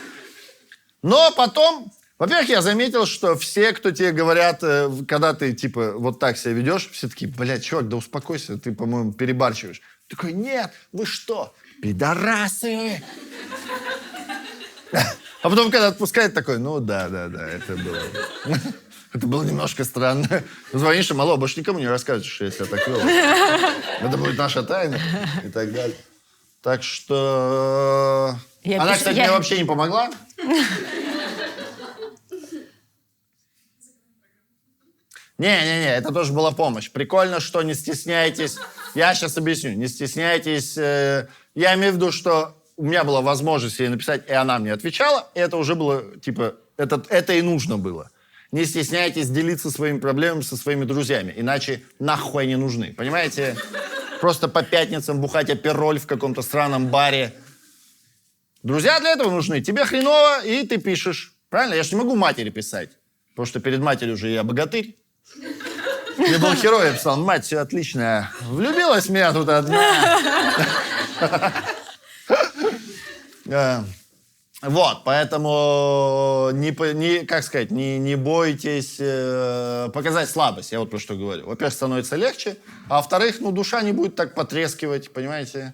Но потом, во-первых, я заметил, что все, кто тебе говорят, когда ты, типа, вот так себя ведешь, все такие, блядь, чувак, да успокойся, ты, по-моему, перебарщиваешь. Такой, нет, вы что, пидорасы? А потом, когда отпускает, такой, ну да, это было... Это было немножко странно. Звонишь им, алло, больше никому не расскажешь, что я себя так вел. Это будет наша тайна и так далее. Так что... Она, кстати, мне вообще не помогла. Не, это тоже была помощь. Прикольно, что не стесняйтесь. Я сейчас объясню. Не стесняйтесь. Я имею в виду, что у меня была возможность ей написать, и она мне отвечала. И это уже было, типа, это и нужно было. Не стесняйтесь делиться своими проблемами со своими друзьями, иначе нахуй они нужны. Понимаете? Просто по пятницам бухать апероль в каком-то странном баре. Друзья для этого нужны. Тебе хреново, и ты пишешь. Правильно? Я же не могу матери писать. Потому что перед матерью уже я богатырь. Я был херой, я писал, мать, все отлично. Влюбилась в меня тут одна. Вот, поэтому не бойтесь показать слабость. Я вот про что говорю. Во-первых, становится легче, а во-вторых, душа не будет так потрескивать, понимаете?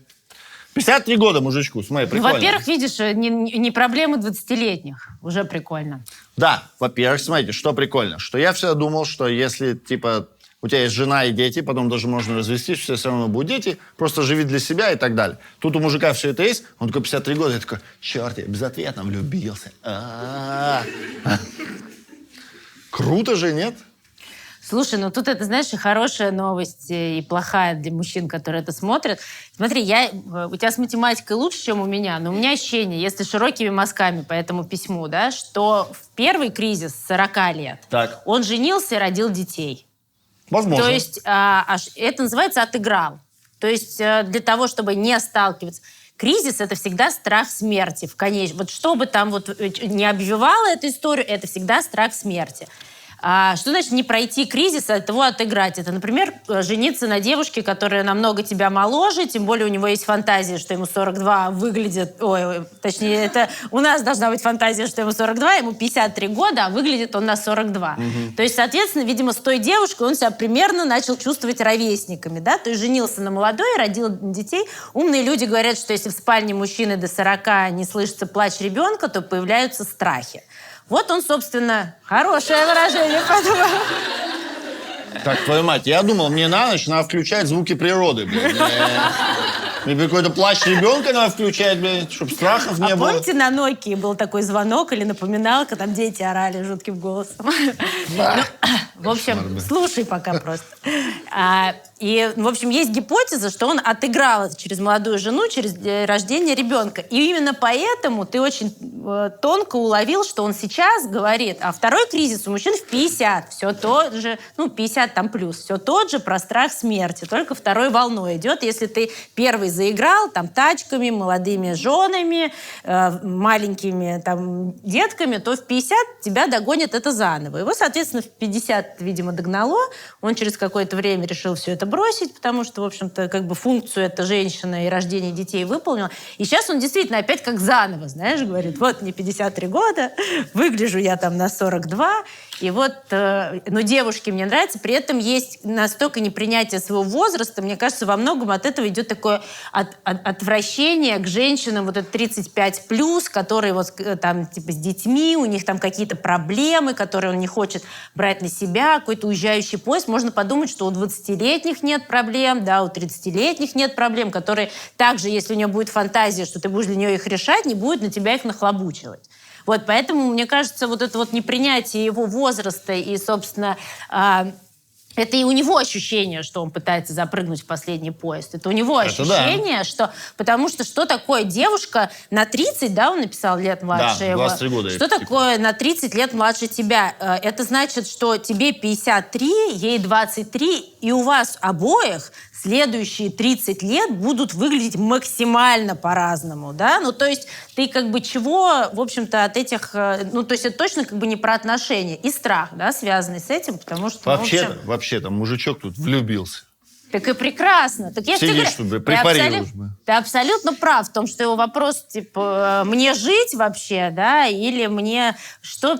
53 года мужичку, смотри, Ну, прикольно. во-первых, видишь, не проблемы 20-летних. Уже прикольно. Да, во-первых, смотрите, что прикольно. Что я всегда думал, что если, типа, у тебя есть жена и дети, потом даже можно развестись, все равно будут дети, просто живи для себя и так далее. Тут у мужика все это есть, он такой 53 года, я такой, черт, я безответно влюбился. Круто же, нет? Слушай, ну тут это, знаешь, и хорошая новость, и плохая для мужчин, которые это смотрят. Смотри, у тебя с математикой лучше, чем у меня, но у меня ощущение, если широкими мазками по этому письму, да, что в первый кризис 40 лет Так. он женился и родил детей. Возможно. То есть это называется «отыграл». То есть для того, чтобы не сталкиваться... Кризис – это всегда страх смерти. Вот что бы там вот не обвивало эту историю, это всегда страх смерти. Что значит не пройти кризис, а того отыграть? Это, например, жениться на девушке, которая намного тебя моложе, тем более у него есть фантазия, что ему 42 выглядит... Точнее, это у нас должна быть фантазия, что ему 42, ему 53 года, а выглядит он на 42. То есть, соответственно, видимо, с той девушкой он себя примерно начал чувствовать ровесниками, да? То есть женился на молодой, родил детей. Умные люди говорят, что если в спальне мужчины до 40 не слышится плач ребенка, то появляются страхи. Вот он, собственно, хорошее выражение, подумал. Так, твою мать, я думал, мне на ночь надо включать звуки природы, блин. Мне какой-то плач ребенка надо включать, блин, чтобы страхов не было. Помните, на Nokia был такой звонок или напоминалка, там дети орали жутким голосом? В общем, слушай пока просто. И, в общем, есть гипотеза, что он отыграл это через молодую жену, через рождение ребенка. И именно поэтому ты очень тонко уловил, что он сейчас говорит, а второй кризис у мужчин в 50. Все тот же, 50 там плюс, все тот же про страх смерти, только второй волной идет. Если ты первый заиграл там тачками, молодыми женами, маленькими там детками, то в 50 тебя догонит это заново. Его, соответственно, в 50, видимо, догнало. Он через какое-то время решил все это бросить, потому что, в общем-то, как бы функцию эта женщина и рождение детей выполнила. И сейчас он действительно опять как заново, знаешь, говорит, вот мне 53 года, выгляжу я там на 42, и вот, девушке мне нравится, при этом есть настолько непринятие своего возраста, мне кажется, во многом от этого идет такое отвращение к женщинам, вот это 35+, которые вот там типа с детьми, у них там какие-то проблемы, которые он не хочет брать на себя, какой-то уезжающий поезд. Можно подумать, что у 20-летних нет проблем, да, у 30-летних нет проблем, которые также, если у нее будет фантазия, что ты будешь для нее их решать, не будет на тебя их нахлобучивать. Вот, поэтому, мне кажется, вот это вот непринятие его возраста и, собственно, это и у него ощущение, что он пытается запрыгнуть в последний поезд. Это у него ощущение, что... Потому что такое девушка на 30, да, он написал, лет младше его? 23 года. Что такое на 30 лет младше тебя? Это значит, что тебе 53, ей 23, и у вас обоих следующие 30 лет будут выглядеть максимально по-разному, да? Ну, то есть ты как бы чего, в общем-то, от этих... то есть это точно как бы не про отношения. И страх, да, связанный с этим, потому что... Вообще, там мужичок тут влюбился. Так и прекрасно. Так я Сидишь, чтобы препарировать. Ты абсолютно прав в том, что его вопрос, типа, мне жить вообще, да, или мне...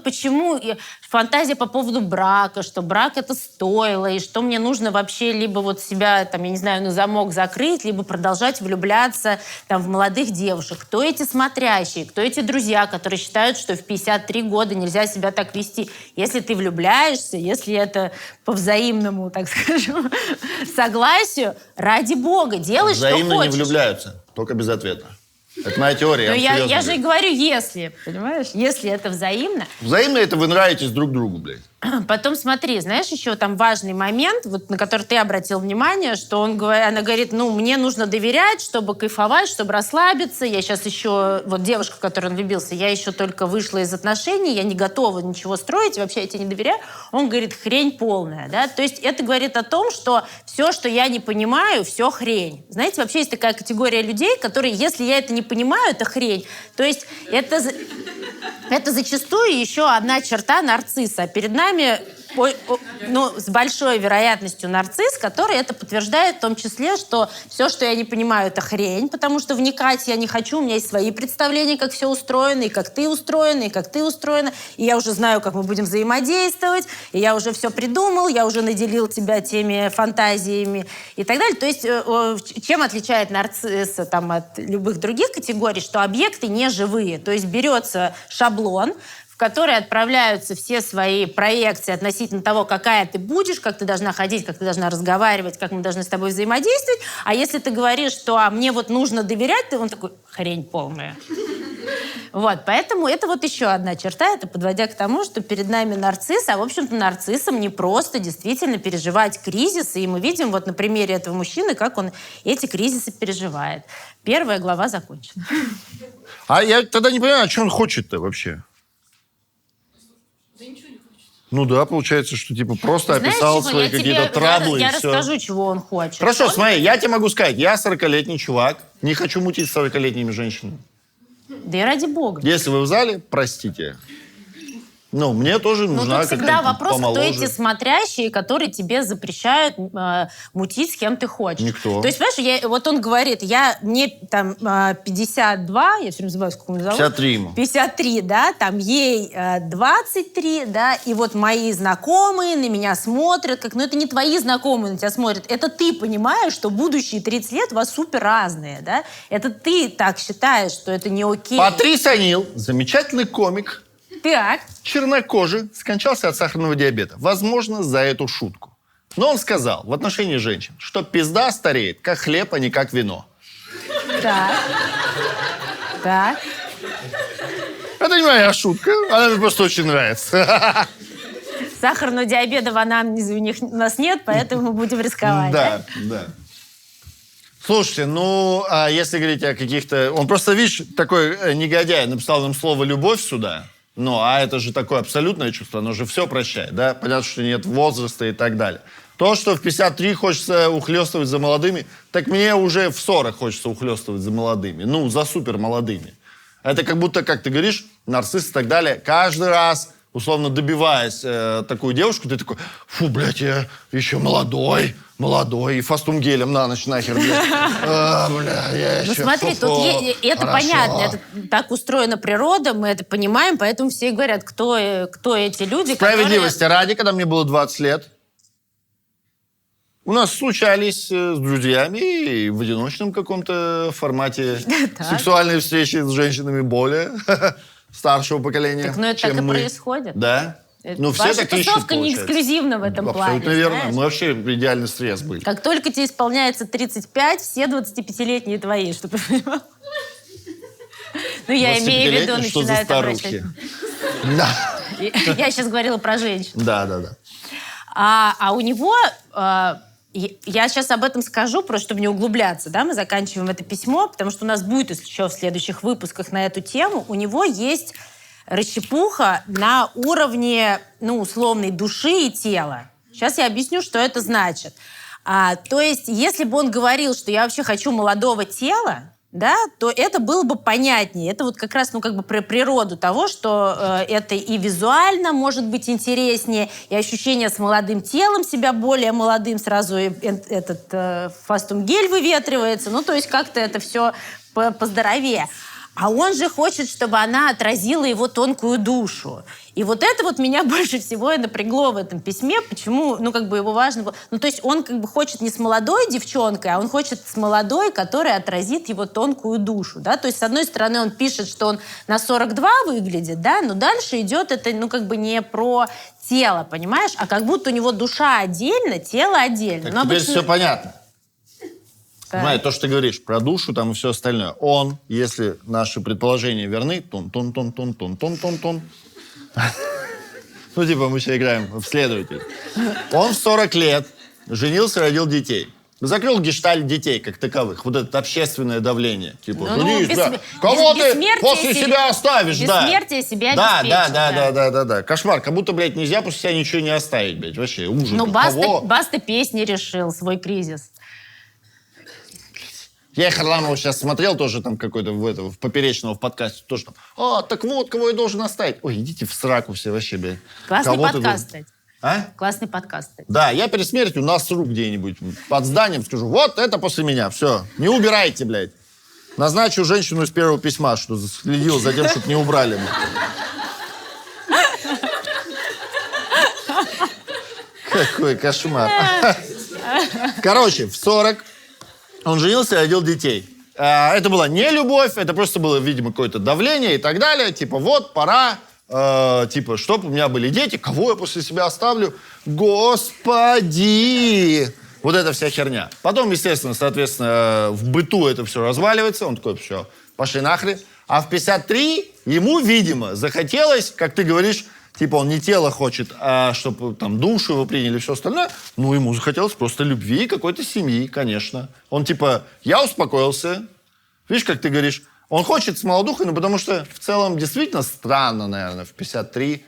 Почему... Фантазия по поводу брака, что брак это стоило, и что мне нужно вообще либо вот себя, там, я не знаю, на замок закрыть, либо продолжать влюбляться там, в молодых девушек. Кто эти смотрящие, кто эти друзья, которые считают, что в 53 года нельзя себя так вести? Если ты влюбляешься, если это по взаимному, так скажем, согласию, ради бога, делай, что хочешь. Взаимно не влюбляются, только безответно. Это моя теория. Я же и говорю, если, понимаешь? Если это взаимно. Взаимно это вы нравитесь друг другу, блядь. Потом смотри, знаешь, еще там важный момент, вот, на который ты обратил внимание, что она говорит, мне нужно доверять, чтобы кайфовать, чтобы расслабиться. Я сейчас еще, вот девушка, в которую он влюбился, я еще только вышла из отношений, я не готова ничего строить, вообще я тебе не доверяю. Он говорит, хрень полная, да. То есть это говорит о том, что все, что я не понимаю, все хрень. Знаете, вообще есть такая категория людей, которые, если я это не понимаю, это хрень. То есть это зачастую еще одна черта нарцисса. Перед нами с большой вероятностью нарцисс, который это подтверждает в том числе, что все, что я не понимаю, это хрень, потому что вникать я не хочу, у меня есть свои представления, как все устроено, и как ты устроена, и как ты устроена, и я уже знаю, как мы будем взаимодействовать, и я уже все придумал, я уже наделил тебя теми фантазиями и так далее. То есть чем отличает нарцисса там, от любых других категорий, что объекты не живые. То есть берется шаблон, в который отправляются все свои проекции относительно того, какая ты будешь, как ты должна ходить, как ты должна разговаривать, как мы должны с тобой взаимодействовать. А если ты говоришь, что мне вот нужно доверять, то он такой, хрень полная. Вот, поэтому это вот еще одна черта, это подводя к тому, что перед нами нарцисс, а, в общем-то, нарциссам не просто действительно переживать кризисы, и мы видим вот на примере этого мужчины, как он эти кризисы переживает. Первая глава закончена. А я тогда не понимаю, а что он хочет-то вообще? Ну да, получается, что типа просто описал свои какие-то траблы я и все. расскажу, чего он хочет. Хорошо, смотри, я тебе могу сказать, я 40-летний чувак, не хочу мутить с 40-летними женщинами. Да и ради бога. Если вы в зале, простите. Ну, мне тоже нужна тут всегда какая-то вопрос, помоложе. кто эти смотрящие, которые тебе запрещают мутить с кем ты хочешь. Никто. То есть, понимаешь, вот он говорит, мне там 52, я все время забываю, сколько ему зовут. 53 ему. 53, да, там ей 23, да, и вот мои знакомые на меня смотрят, это не твои знакомые на тебя смотрят, это ты понимаешь, что будущие 30 лет у вас супер разные, да, это ты так считаешь, что это не окей. Патрис Анил, замечательный комик, Так. чернокожий, скончался от сахарного диабета. Возможно, за эту шутку. Но он сказал в отношении женщин, что пизда стареет, как хлеб, а не как вино. Так. Так. Это не моя шутка, она мне просто очень нравится. Сахарного диабета в анамнезе у нас нет, поэтому мы будем рисковать. Да, да. Слушайте, а если говорить о каких-то... Он просто, видишь, такой негодяй, написал нам слово «любовь» сюда. А это же такое абсолютное чувство, оно же все прощает, да? Понятно, что нет возраста и так далее. То, что в 53 хочется ухлёстывать за молодыми, так мне уже в 40 хочется ухлёстывать за молодыми. За супер молодыми. Это как будто, как ты говоришь, нарцисс и так далее. Каждый раз, условно добиваясь такую девушку, ты такой, фу, блядь, я еще молодой, и фастум гелем на ночь нахер, блядь. Я еще... Смотри, тут это понятно, это так устроена природа, мы это понимаем, поэтому все говорят, кто эти люди, Справедливости ради, когда мне было 20 лет, у нас случались с друзьями и в одиночном каком-то формате сексуальные встречи с женщинами более старшего поколения, Так, это чем так и мы. происходит. Да. Ваша все такие тусовка не эксклюзивна в этом плане. Абсолютно верно. знаешь? Мы вообще идеальный срез были. Как только тебе исполняется 35, все 25-летние твои, чтобы ты понимал. Я имею в виду, что за начинают обращать. старухи? Да. Я сейчас говорила про женщин. Да. А у него... Я сейчас об этом скажу, просто чтобы не углубляться, да, мы заканчиваем это письмо, потому что у нас будет еще в следующих выпусках на эту тему. У него есть расщепуха на уровне, условной души и тела. Сейчас я объясню, что это значит. То есть, если бы он говорил, что я вообще хочу молодого тела, да, то это было бы понятнее. Это вот как раз, про природу того, что это и визуально может быть интереснее, и ощущение с молодым телом себя более молодым, сразу этот фастум-гель выветривается. То есть как-то это все поздоровее. А он же хочет, чтобы она отразила его тонкую душу. И вот это вот меня больше всего и напрягло в этом письме. Почему, его важно было... то есть он хочет не с молодой девчонкой, а он хочет с молодой, которая отразит его тонкую душу, да. То есть, с одной стороны, он пишет, что он на 42 выглядит, да, но дальше идет это, не про тело, понимаешь, а как будто у него душа отдельно, тело отдельно. Так, теперь все понятно. Так. То, что ты говоришь про душу там и все остальное. Он, если наши предположения верны, тон-тон-тон-тон-тон-тон-тон-тон. Мы сейчас играем в следователь. Он в 40 лет женился, родил детей. Закрыл гештальт детей как таковых. Вот это общественное давление. Кого ты после себя оставишь? Бессмертие себя обеспечить. Да. Кошмар. Как будто, блядь, нельзя после себя ничего не оставить, блядь. Вообще ужас. Баста песни решил свой кризис. Я Харламова сейчас смотрел тоже там какой-то в поперечного в подкасте. Тоже там, так вот, кого я должен оставить. Ой, идите в сраку все вообще, блядь. Классный подкаст, кстати. А? Классный подкаст. Кстати. Да, я перед смертью насру где-нибудь под зданием, скажу, вот это после меня, все, не убирайте, блядь. Назначу женщину из первого письма, что следил за тем, чтобы не убрали. Какой кошмар. Короче, в 40 он женился и родил детей. Это была не любовь, это просто было, видимо, какое-то давление и так далее. Типа, вот, пора, типа, чтобы у меня были дети, кого я после себя оставлю? Господи! Вот эта вся херня. Потом, естественно, соответственно, в быту это все разваливается. Он такой, все, пошли нахрен. А в 53 ему, видимо, захотелось, как ты говоришь, типа он не тело хочет, а чтобы там душу его приняли и все остальное. Ну, ему захотелось просто любви и какой-то семьи, конечно. Он типа, я успокоился. Видишь, как ты говоришь, он хочет с молодухой, ну, потому что в целом действительно странно, наверное, в 53,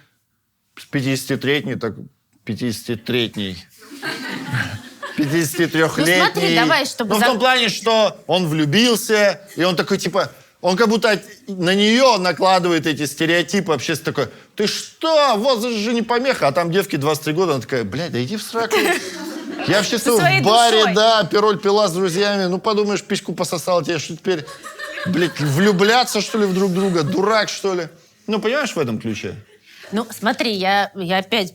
с 53-й, так 53-й. 53-летний. Ну, смотри, давай, чтобы... Ну, в том плане, что он влюбился, и он такой, типа... Он как будто на нее накладывает эти стереотипы общественные. Такой, ты что? Возраст же не помеха. А там девке 23 года. Она такая, блядь, да иди в сраку. Я вообще в баре, душой. да, пироль пила с друзьями. Ну, подумаешь, письку пососал тебе. Что теперь, блядь, влюбляться, что ли, в друг друга? Дурак, что ли? Ну, понимаешь, в этом ключе? Ну, смотри, я опять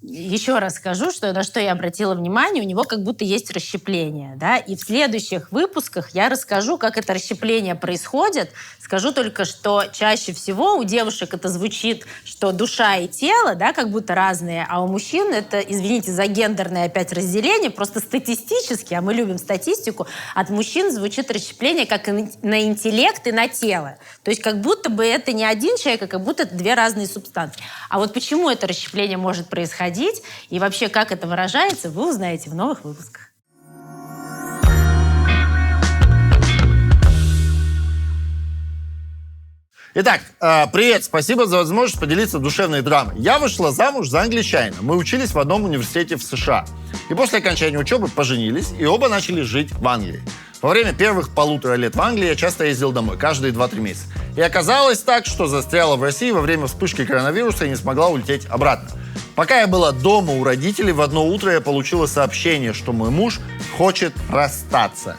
еще раз скажу, что на что я обратила внимание, у него как будто есть расщепление, да, и в следующих выпусках я расскажу, как это расщепление происходит. Скажу только, что чаще всего у девушек это звучит, что душа и тело, да, как будто разные, а у мужчин это, извините за гендерное опять разделение, просто статистически, а мы любим статистику, от мужчин звучит расщепление как на интеллект и на тело. То есть как будто бы это не один человек, а как будто это две разные субстанции. А вот почему это расщепление может происходить и вообще как это выражается, вы узнаете в новых выпусках. Итак, привет, спасибо за возможность поделиться душевной драмой. Я вышла замуж за англичанина. Мы учились в одном университете в США. И после окончания учебы поженились, и оба начали жить в Англии. Во время первых 1,5 лет в Англии я часто ездил домой, каждые 2-3 месяца. И оказалось так, что застряла в России во время вспышки коронавируса и не смогла улететь обратно. Пока я была дома у родителей, в одно утро я получила сообщение, что мой муж хочет расстаться.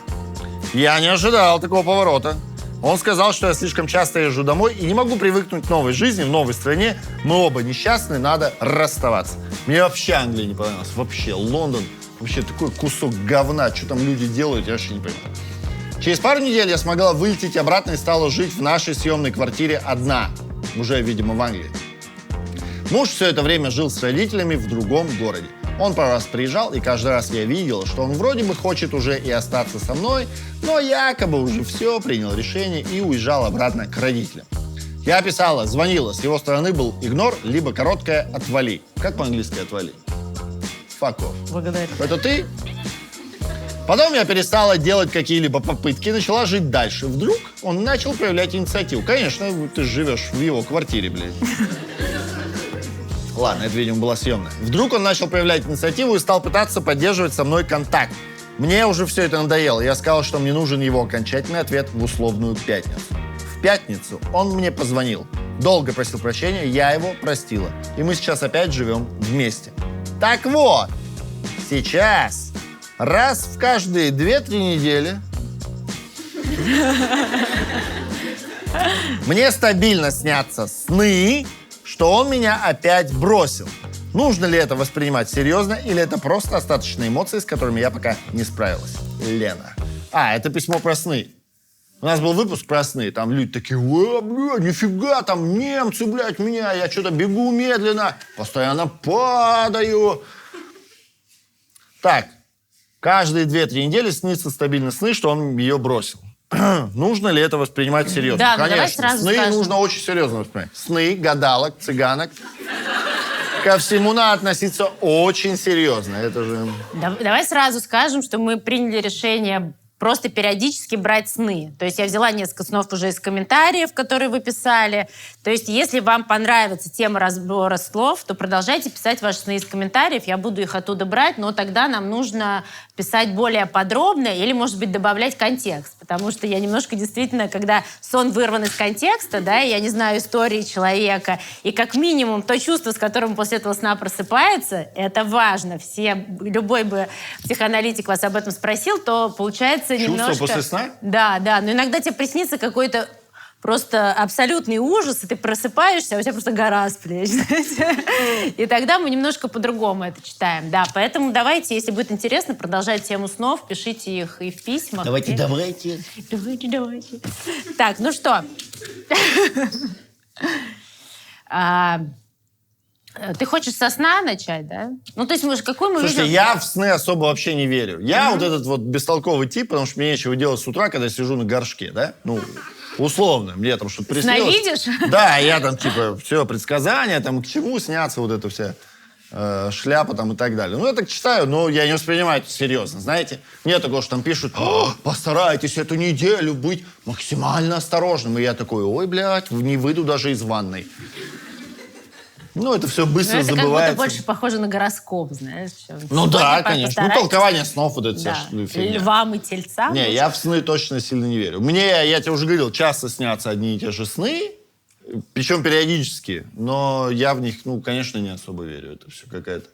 Я не ожидал такого поворота. Он сказал, что я слишком часто езжу домой и не могу привыкнуть к новой жизни, в новой стране. Мы оба несчастны, надо расставаться. Мне вообще Англия не понравилась. Вообще, Лондон. Вообще такой кусок говна. Что там люди делают, я вообще не понимаю. Через пару недель я смогла вылететь обратно и стала жить в нашей съемной квартире одна. Уже, видимо, в Англии. Муж все это время жил с родителями в другом городе. Он пару раз приезжал, и каждый раз я видела, что он вроде бы хочет уже и остаться со мной, но якобы уже все, принял решение и уезжал обратно к родителям. Я писала, звонила, с его стороны был игнор, либо короткое «отвали». Как по-английски «отвали»? Fuck off. Благодарю. Это ты? Потом я перестала делать какие-либо попытки, начала жить дальше. Вдруг он начал проявлять инициативу. Конечно, ты живешь в его квартире, блядь. Ладно, это, видимо, была съемная. Вдруг он начал проявлять инициативу и стал пытаться поддерживать со мной контакт. Мне уже все это надоело. Я сказал, что мне нужен его окончательный ответ в условную пятницу. В пятницу он мне позвонил. Долго просил прощения, я его простила. И мы сейчас опять живем вместе. Так вот, сейчас, раз в каждые 2-3 недели мне стабильно снятся сны, что он меня опять бросил. Нужно ли это воспринимать серьезно, или это просто остаточные эмоции, с которыми я пока не справилась? Лена. Это письмо про сны. У нас был выпуск про сны, там люди такие, блядь, нифига, там немцы, блядь, меня, я что-то бегу медленно, постоянно падаю. Так, каждые 2-3 недели снится стабильно сны, что он ее бросил. Нужно ли это воспринимать серьезно? Да, конечно. давай сразу сны скажем. нужно очень серьезно воспринимать. Сны, гадалок, цыганок. Ко всему надо относиться очень серьезно. Это же... Давай сразу скажем, что мы приняли решение просто периодически брать сны. То есть я взяла несколько снов уже из комментариев, которые вы писали. То есть если вам понравится тема разбора слов, то продолжайте писать ваши сны из комментариев. Я буду их оттуда брать, но тогда нам нужно писать более подробно или, может быть, добавлять контекст. Потому что я немножко действительно, когда сон вырван из контекста, да, и я не знаю истории человека, и как минимум то чувство, с которым после этого сна просыпается, это важно. Любой бы психоаналитик вас об этом спросил, то получается Чувство немножко... после сна? Да. Но иногда тебе приснится какой-то просто абсолютный ужас, и ты просыпаешься, а у тебя просто гора с плеч. И тогда мы немножко по-другому это читаем. Да, поэтому давайте, если будет интересно, продолжать тему снов, пишите их и в письмах. Давайте. Давайте. Так, ну что? Ты хочешь со сна начать, да? Ну, то есть, какой мы Слушайте, видим... я в сны особо вообще не верю. Я вот этот вот бестолковый тип, потому что мне нечего делать с утра, когда я сижу на горшке, да? Ну, условно, мне там что-то приснилось. Сновидишь? Да, я там типа, все, предсказания, там, к чему снятся вот эта вся шляпа там и так далее. Ну, я так читаю, но я не воспринимаю это серьезно, знаете? Нет такого, что там пишут: постарайтесь эту неделю быть максимально осторожным. И я такой: ой, блядь, не выйду даже из ванной. Ну, это все быстро забывается. Это как будто больше похоже на гороскоп, знаешь. Ну да, конечно. Ну, толкование снов, вот это вся фигня. Львам и тельцам. Не, я в сны точно сильно не верю. Мне, я тебе уже говорил, часто снятся одни и те же сны, причем периодически, но я в них, ну, конечно, не особо верю. Это все какая-то...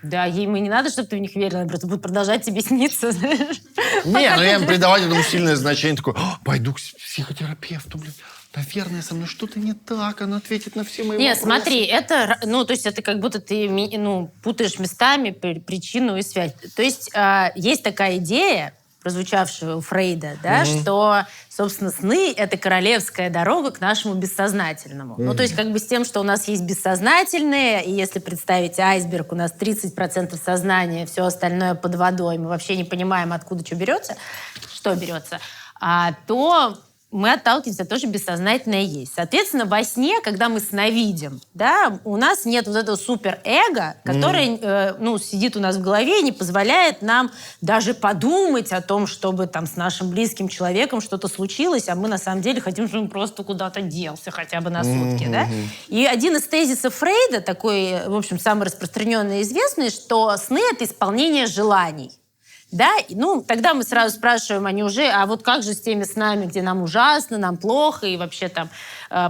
Да, ему не надо, чтобы ты в них верил, они просто будут продолжать тебе сниться, знаешь. Не, ну я им придавать этому сильное значение, такой: пойду к психотерапевту, блин. Наверное, со мной что-то не так, она ответит на все мои вопросы. Нет, смотри, это, ну, то есть это как будто ты, ну, путаешь местами причину и связь. То есть есть такая идея, прозвучавшая у Фрейда, да, что, собственно, сны — это королевская дорога к нашему бессознательному. Ну, то есть как бы с тем, что у нас есть бессознательное, и если представить айсберг, у нас 30% сознания, все остальное под водой, мы вообще не понимаем, откуда что берется, то мы отталкиваемся, тоже бессознательное есть. Соответственно, во сне, когда мы сновидим, да, у нас нет вот этого суперэго, которое сидит у нас в голове и не позволяет нам даже подумать о том, чтобы там с нашим близким человеком что-то случилось, а мы на самом деле хотим, чтобы он просто куда-то делся хотя бы на сутки. Да? И один из тезисов Фрейда, такой, в общем, самый распространенный и известный, что сны — это исполнение желаний. Да, ну, тогда мы сразу спрашиваем, а вот как же с теми снами, где нам ужасно, нам плохо, и вообще там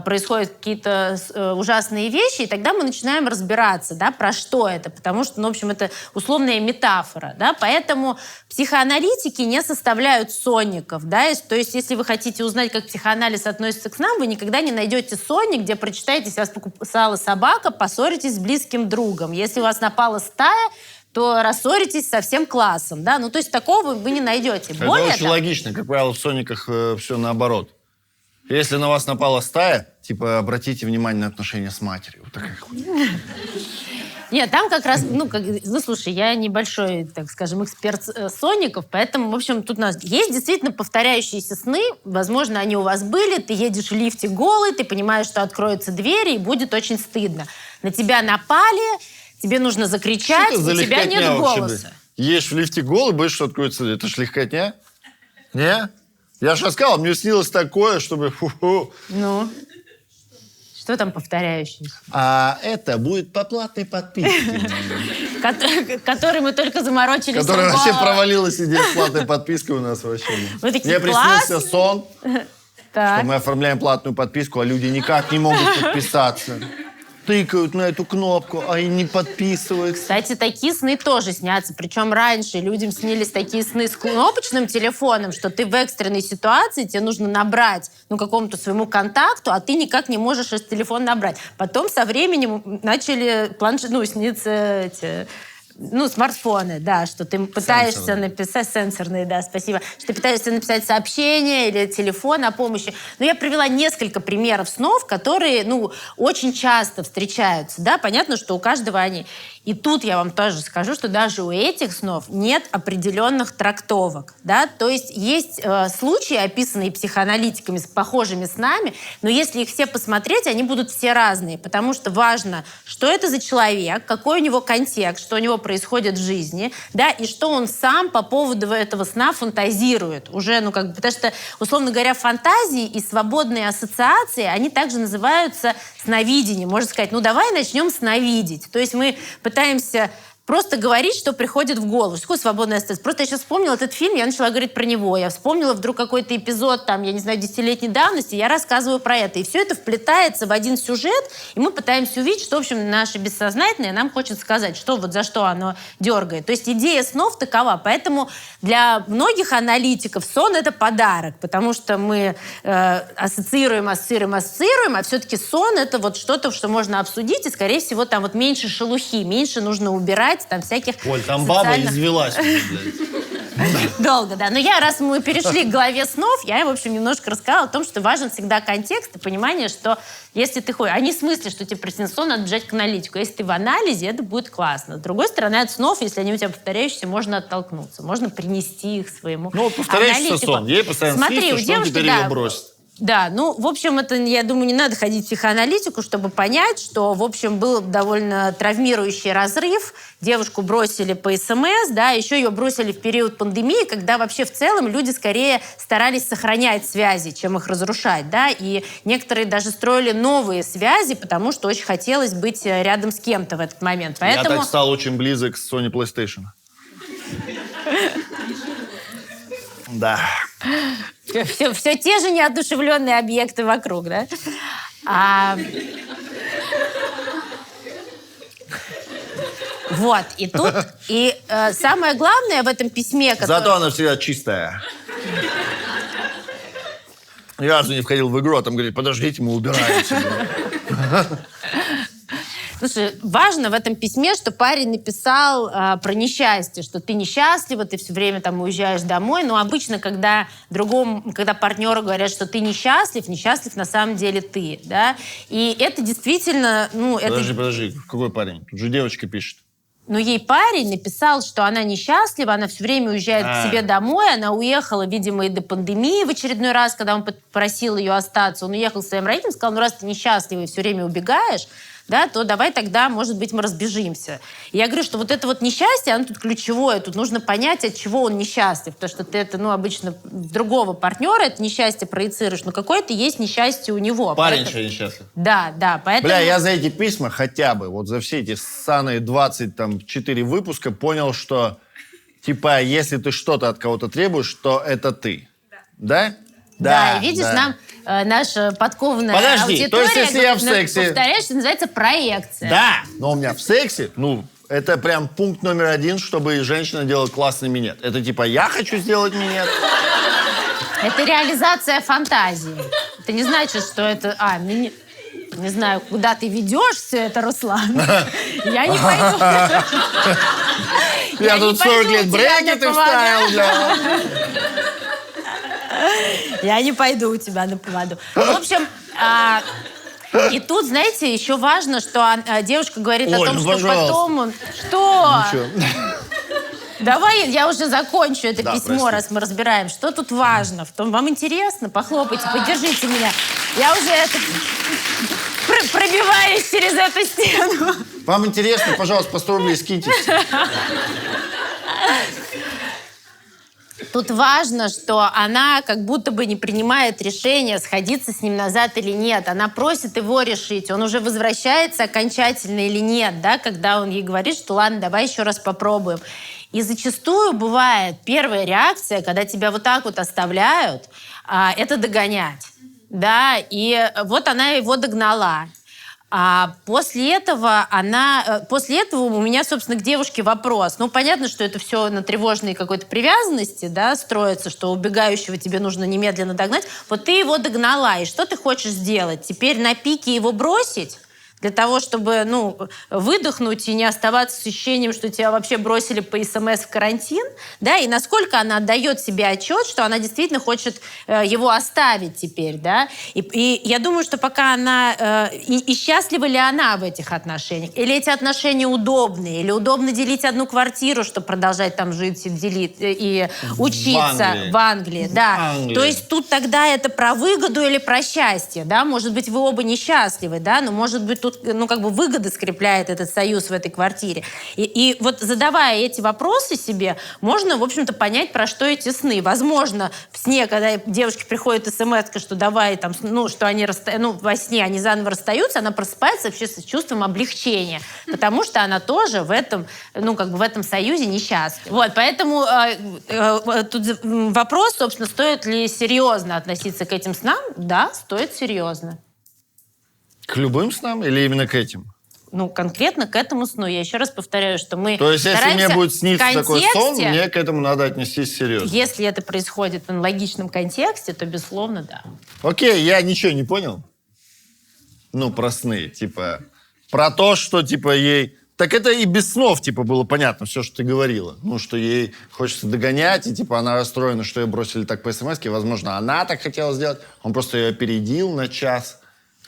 происходят какие-то ужасные вещи, и тогда мы начинаем разбираться, да, про что это, потому что, ну, в общем, это условная метафора, да, поэтому психоаналитики не составляют сонников, да, то есть если вы хотите узнать, как психоанализ относится к снам, вы никогда не найдете сонник, где прочитаете, если вас покусала собака, поссоритесь с близким другом. Если у вас напала стая, то рассоритесь со всем классом, да? Ну, то есть такого вы не найдете. Это очень логично. Как правило, в сониках все наоборот. Если на вас напала стая, типа, обратите внимание на отношения с матерью. Вот такая хуйня. Нет, там как раз, ну, слушай, я небольшой, так скажем, эксперт соников, поэтому, в общем, тут у нас есть действительно повторяющиеся сны, возможно, они у вас были, ты едешь в лифте голый, ты понимаешь, что откроются двери, и будет очень стыдно. На тебя напали, тебе нужно закричать, у тебя нет голоса. Едешь в лифте голый, боишься, что откроется. Это ж легкотня. Не? Я же рассказал, мне снилось такое, чтобы... Фу-фу. Ну? Что там повторяющееся? А это будет по платной подписке. Который мы только заморочили. Которая вообще провалилась идея с платной подпиской у нас вообще. Мне приснился сон, что мы оформляем платную подписку, а люди никак не могут подписаться. Тыкают на эту кнопку, а и не подписываются. Кстати, такие сны тоже снятся. Причем раньше людям снились такие сны с кнопочным телефоном, что ты в экстренной ситуации, тебе нужно набрать какому-то своему контакту, а ты никак не можешь этот телефон набрать. Потом со временем начали сниться смартфоны, да, что ты пытаешься написать... Сенсорные, да, спасибо. Что ты пытаешься написать сообщение или телефон о помощи. Но я привела несколько примеров снов, которые, очень часто встречаются, да, понятно, что у каждого они... И тут я вам тоже скажу, что даже у этих снов нет определенных трактовок, да, то есть случаи, описанные психоаналитиками с похожими снами, но если их все посмотреть, они будут все разные, потому что важно, что это за человек, какой у него контекст, что у него происходит происходит в жизни, да, и что он сам по поводу этого сна фантазирует. Уже, потому что, условно говоря, фантазии и свободные ассоциации, они также называются сновидением. Можно сказать, давай начнем сновидеть. То есть мы пытаемся просто говорить, что приходит в голову. Что такое свободная ассоциация? Просто я сейчас вспомнила этот фильм, я начала говорить про него. Я вспомнила вдруг какой-то эпизод, там, я не знаю, 10-летней давности, я рассказываю про это. И все это вплетается в один сюжет, и мы пытаемся увидеть, что, в общем, наше бессознательное нам хочет сказать, что вот за что оно дергает. То есть идея снов такова. Поэтому для многих аналитиков сон — это подарок, потому что мы ассоциируем, а все-таки сон — это вот что-то, что можно обсудить, и, скорее всего, там вот меньше шелухи, меньше нужно убирать там всяких Оль, там баба извелась. Долго, да. Но раз мы перешли к главе снов, я, в общем, немножко рассказала о том, что важен всегда контекст и понимание, что если ты ходишь... А не в смысле, что тебе приснился сон, надо бежать к аналитику. Если ты в анализе, это будет классно. С другой стороны, от снов, если они у тебя повторяющиеся, можно оттолкнуться. Можно принести их своему повторяющийся сон. Ей постоянно снится, что он теперь ее бросит. Да, в общем, это, я думаю, не надо ходить в психоаналитику, чтобы понять, что, в общем, был довольно травмирующий разрыв. Девушку бросили по СМС, да, еще ее бросили в период пандемии, когда вообще в целом люди скорее старались сохранять связи, чем их разрушать, да, и некоторые даже строили новые связи, потому что очень хотелось быть рядом с кем-то в этот момент. Поэтому... Я так стал очень близок с Sony PlayStation. Да. Все те же неодушевленные объекты вокруг, да? Вот, и тут, самое главное в этом письме... Зато она всегда чистая. Ни разу не входил в игру, а там говорит, подождите, мы убираемся. Слушай, важно в этом письме, что парень написал про несчастье, что ты несчастлива, ты все время там уезжаешь домой, но обычно, когда партнеру говорят, что ты несчастлив на самом деле ты, да, и это действительно, Подожди, какой парень? Тут же девочка пишет. Ей парень написал, что она несчастлива, она все время уезжает к себе домой, она уехала, видимо, и до пандемии в очередной раз, когда он попросил ее остаться, он уехал к своим родителям, сказал, раз ты несчастлива и все время убегаешь, да, то давай тогда, может быть, мы разбежимся. И я говорю, что вот это вот несчастье, оно тут ключевое. Тут нужно понять, от чего он несчастлив. Потому что ты это, обычно другого партнера это несчастье проецируешь, но какое-то есть несчастье у него. Парень еще несчастлив. Да, поэтому... Я за эти письма хотя бы, вот за все эти ссаные 24 выпуска понял, что, если ты что-то от кого-то требуешь, то это ты. Да? Да, и видишь, нам наша подкованная аудитория... то есть если я в сексе... Повторяешь, это называется проекция. Да, но у меня в сексе, это прям пункт номер 1, чтобы женщина делала классный минет. Это я хочу сделать минет. Это реализация фантазии. Это не значит, что это... Не знаю, куда ты ведешь все это, Руслан. Я не пойду. Я тут 40 лет брекеты вставил для... Я не пойду у тебя на поводу. В общем, и тут, знаете, еще важно, что девушка говорит о том, что потом он... Что? Давай я уже закончу это письмо, раз мы разбираем. Что тут важно? Вам интересно? Похлопайте, поддержите меня. Я уже пробиваюсь через эту стену. Вам интересно? Пожалуйста, по 100 рублей скиньте. Тут важно, что она как будто бы не принимает решение, сходиться с ним назад или нет. Она просит его решить, он уже возвращается окончательно или нет, да, когда он ей говорит, что ладно, давай еще раз попробуем. И зачастую бывает первая реакция, когда тебя вот так вот оставляют, это догонять. Да, и вот она его догнала. А после этого у меня, собственно, к девушке вопрос. Понятно, что это все на тревожной какой-то привязанности, да, строится, что убегающего тебе нужно немедленно догнать. Вот ты его догнала, и что ты хочешь сделать? Теперь на пике его бросить? Для того, чтобы, выдохнуть и не оставаться с ощущением, что тебя вообще бросили по СМС в карантин, да, и насколько она отдает себе отчет, что она действительно хочет его оставить теперь, да, и я думаю, что пока она, и счастлива ли она в этих отношениях, или эти отношения удобные, или удобно делить одну квартиру, чтобы продолжать там жить и учиться в Англии, да, то есть тут тогда это про выгоду или про счастье, да, может быть, вы оба несчастливы, да, но может быть, тут выгоды скрепляет этот союз в этой квартире. И вот задавая эти вопросы себе, можно, в общем-то, понять, про что эти сны. Возможно, в сне, когда девушке приходит смс-ка, что давай там, что они во сне они заново расстаются, она просыпается вообще с чувством облегчения, потому что она тоже в этом, в этом союзе несчастлива. Вот, поэтому тут вопрос, собственно, стоит ли серьезно относиться к этим снам? Да, стоит серьезно. К любым снам или именно к этим? Конкретно к этому сну. Я еще раз повторяю, что мы То есть, если мне будет сниться такой сон, контексте, мне к этому надо отнестись серьезно? Если это происходит в аналогичном контексте, то, безусловно, да. Окей, я ничего не понял. Про сны, про то, что, ей... Так это и без снов, было понятно, все, что ты говорила. Что ей хочется догонять, и, она расстроена, что ее бросили так по смс-ке. Возможно, она так хотела сделать, он просто ее опередил на час.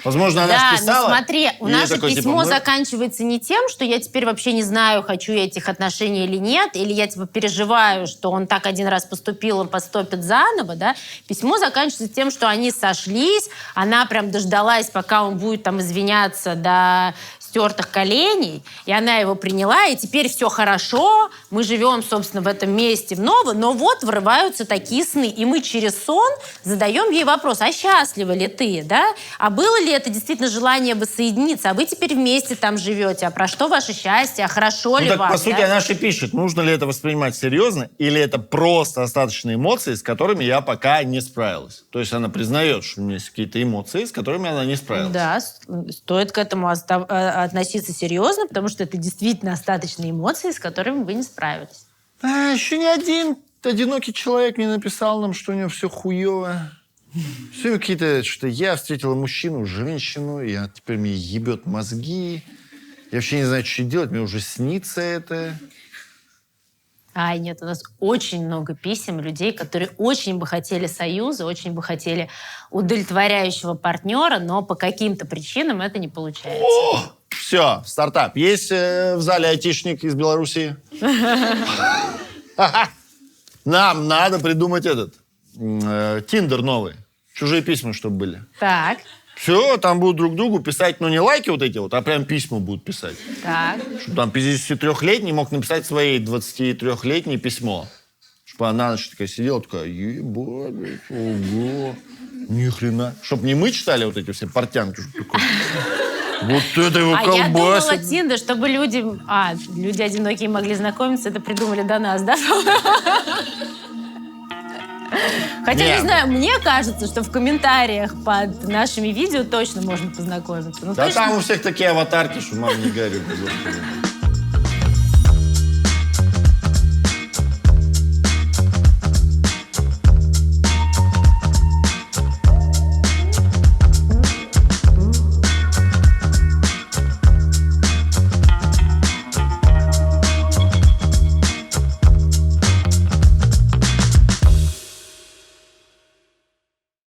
Возможно, она списала. Да, смотри, наше письмо заканчивается не тем, что я теперь вообще не знаю, хочу я этих отношений или нет, или я переживаю, что он так один раз поступил, он поступит заново, да. Письмо заканчивается тем, что они сошлись, она прям дождалась, пока он будет там извиняться до стертых коленей, и она его приняла, и теперь все хорошо, мы живем, собственно, в этом месте вновь, но вот врываются такие сны, и мы через сон задаем ей вопрос, а счастлива ли ты, да? А было ли это действительно желание воссоединиться? А вы теперь вместе там живете, а про что ваше счастье, а хорошо ли вам? По сути, она же пишет, нужно ли это воспринимать серьезно, или это просто остаточные эмоции, с которыми я пока не справилась. То есть она признает, что у меня есть какие-то эмоции, с которыми она не справилась. Да, стоит к этому относиться серьезно, потому что это действительно остаточные эмоции, с которыми вы не справились. Еще ни один одинокий человек не написал нам, что у него все хуево. Все какие-то, что я встретила мужчину, женщину, и теперь мне ебет мозги. Я вообще не знаю, что делать, мне уже снится это. Нет, у нас очень много писем людей, которые очень бы хотели союза, очень бы хотели удовлетворяющего партнера, но по каким-то причинам это не получается. Все, стартап. Есть в зале айтишник из Белоруссии? Нам надо придумать Тиндер новый. Чужие письма, чтобы были. Так. Все, там будут друг другу писать, не лайки а прям письма будут писать. Так. Чтобы там 53-летний мог написать своей 23-летней письмо. Чтобы она такая сидела, такая, ебать, ого, ни хрена. Чтобы не мы читали эти все портянки. Вот это его колбасит. Я думала, Тиндер, чтобы люди одинокие могли знакомиться, это придумали до нас, да? Хотя, не знаю, мне кажется, что в комментариях под нашими видео точно можно познакомиться. Да там у всех такие аватарки, что мама не горюй.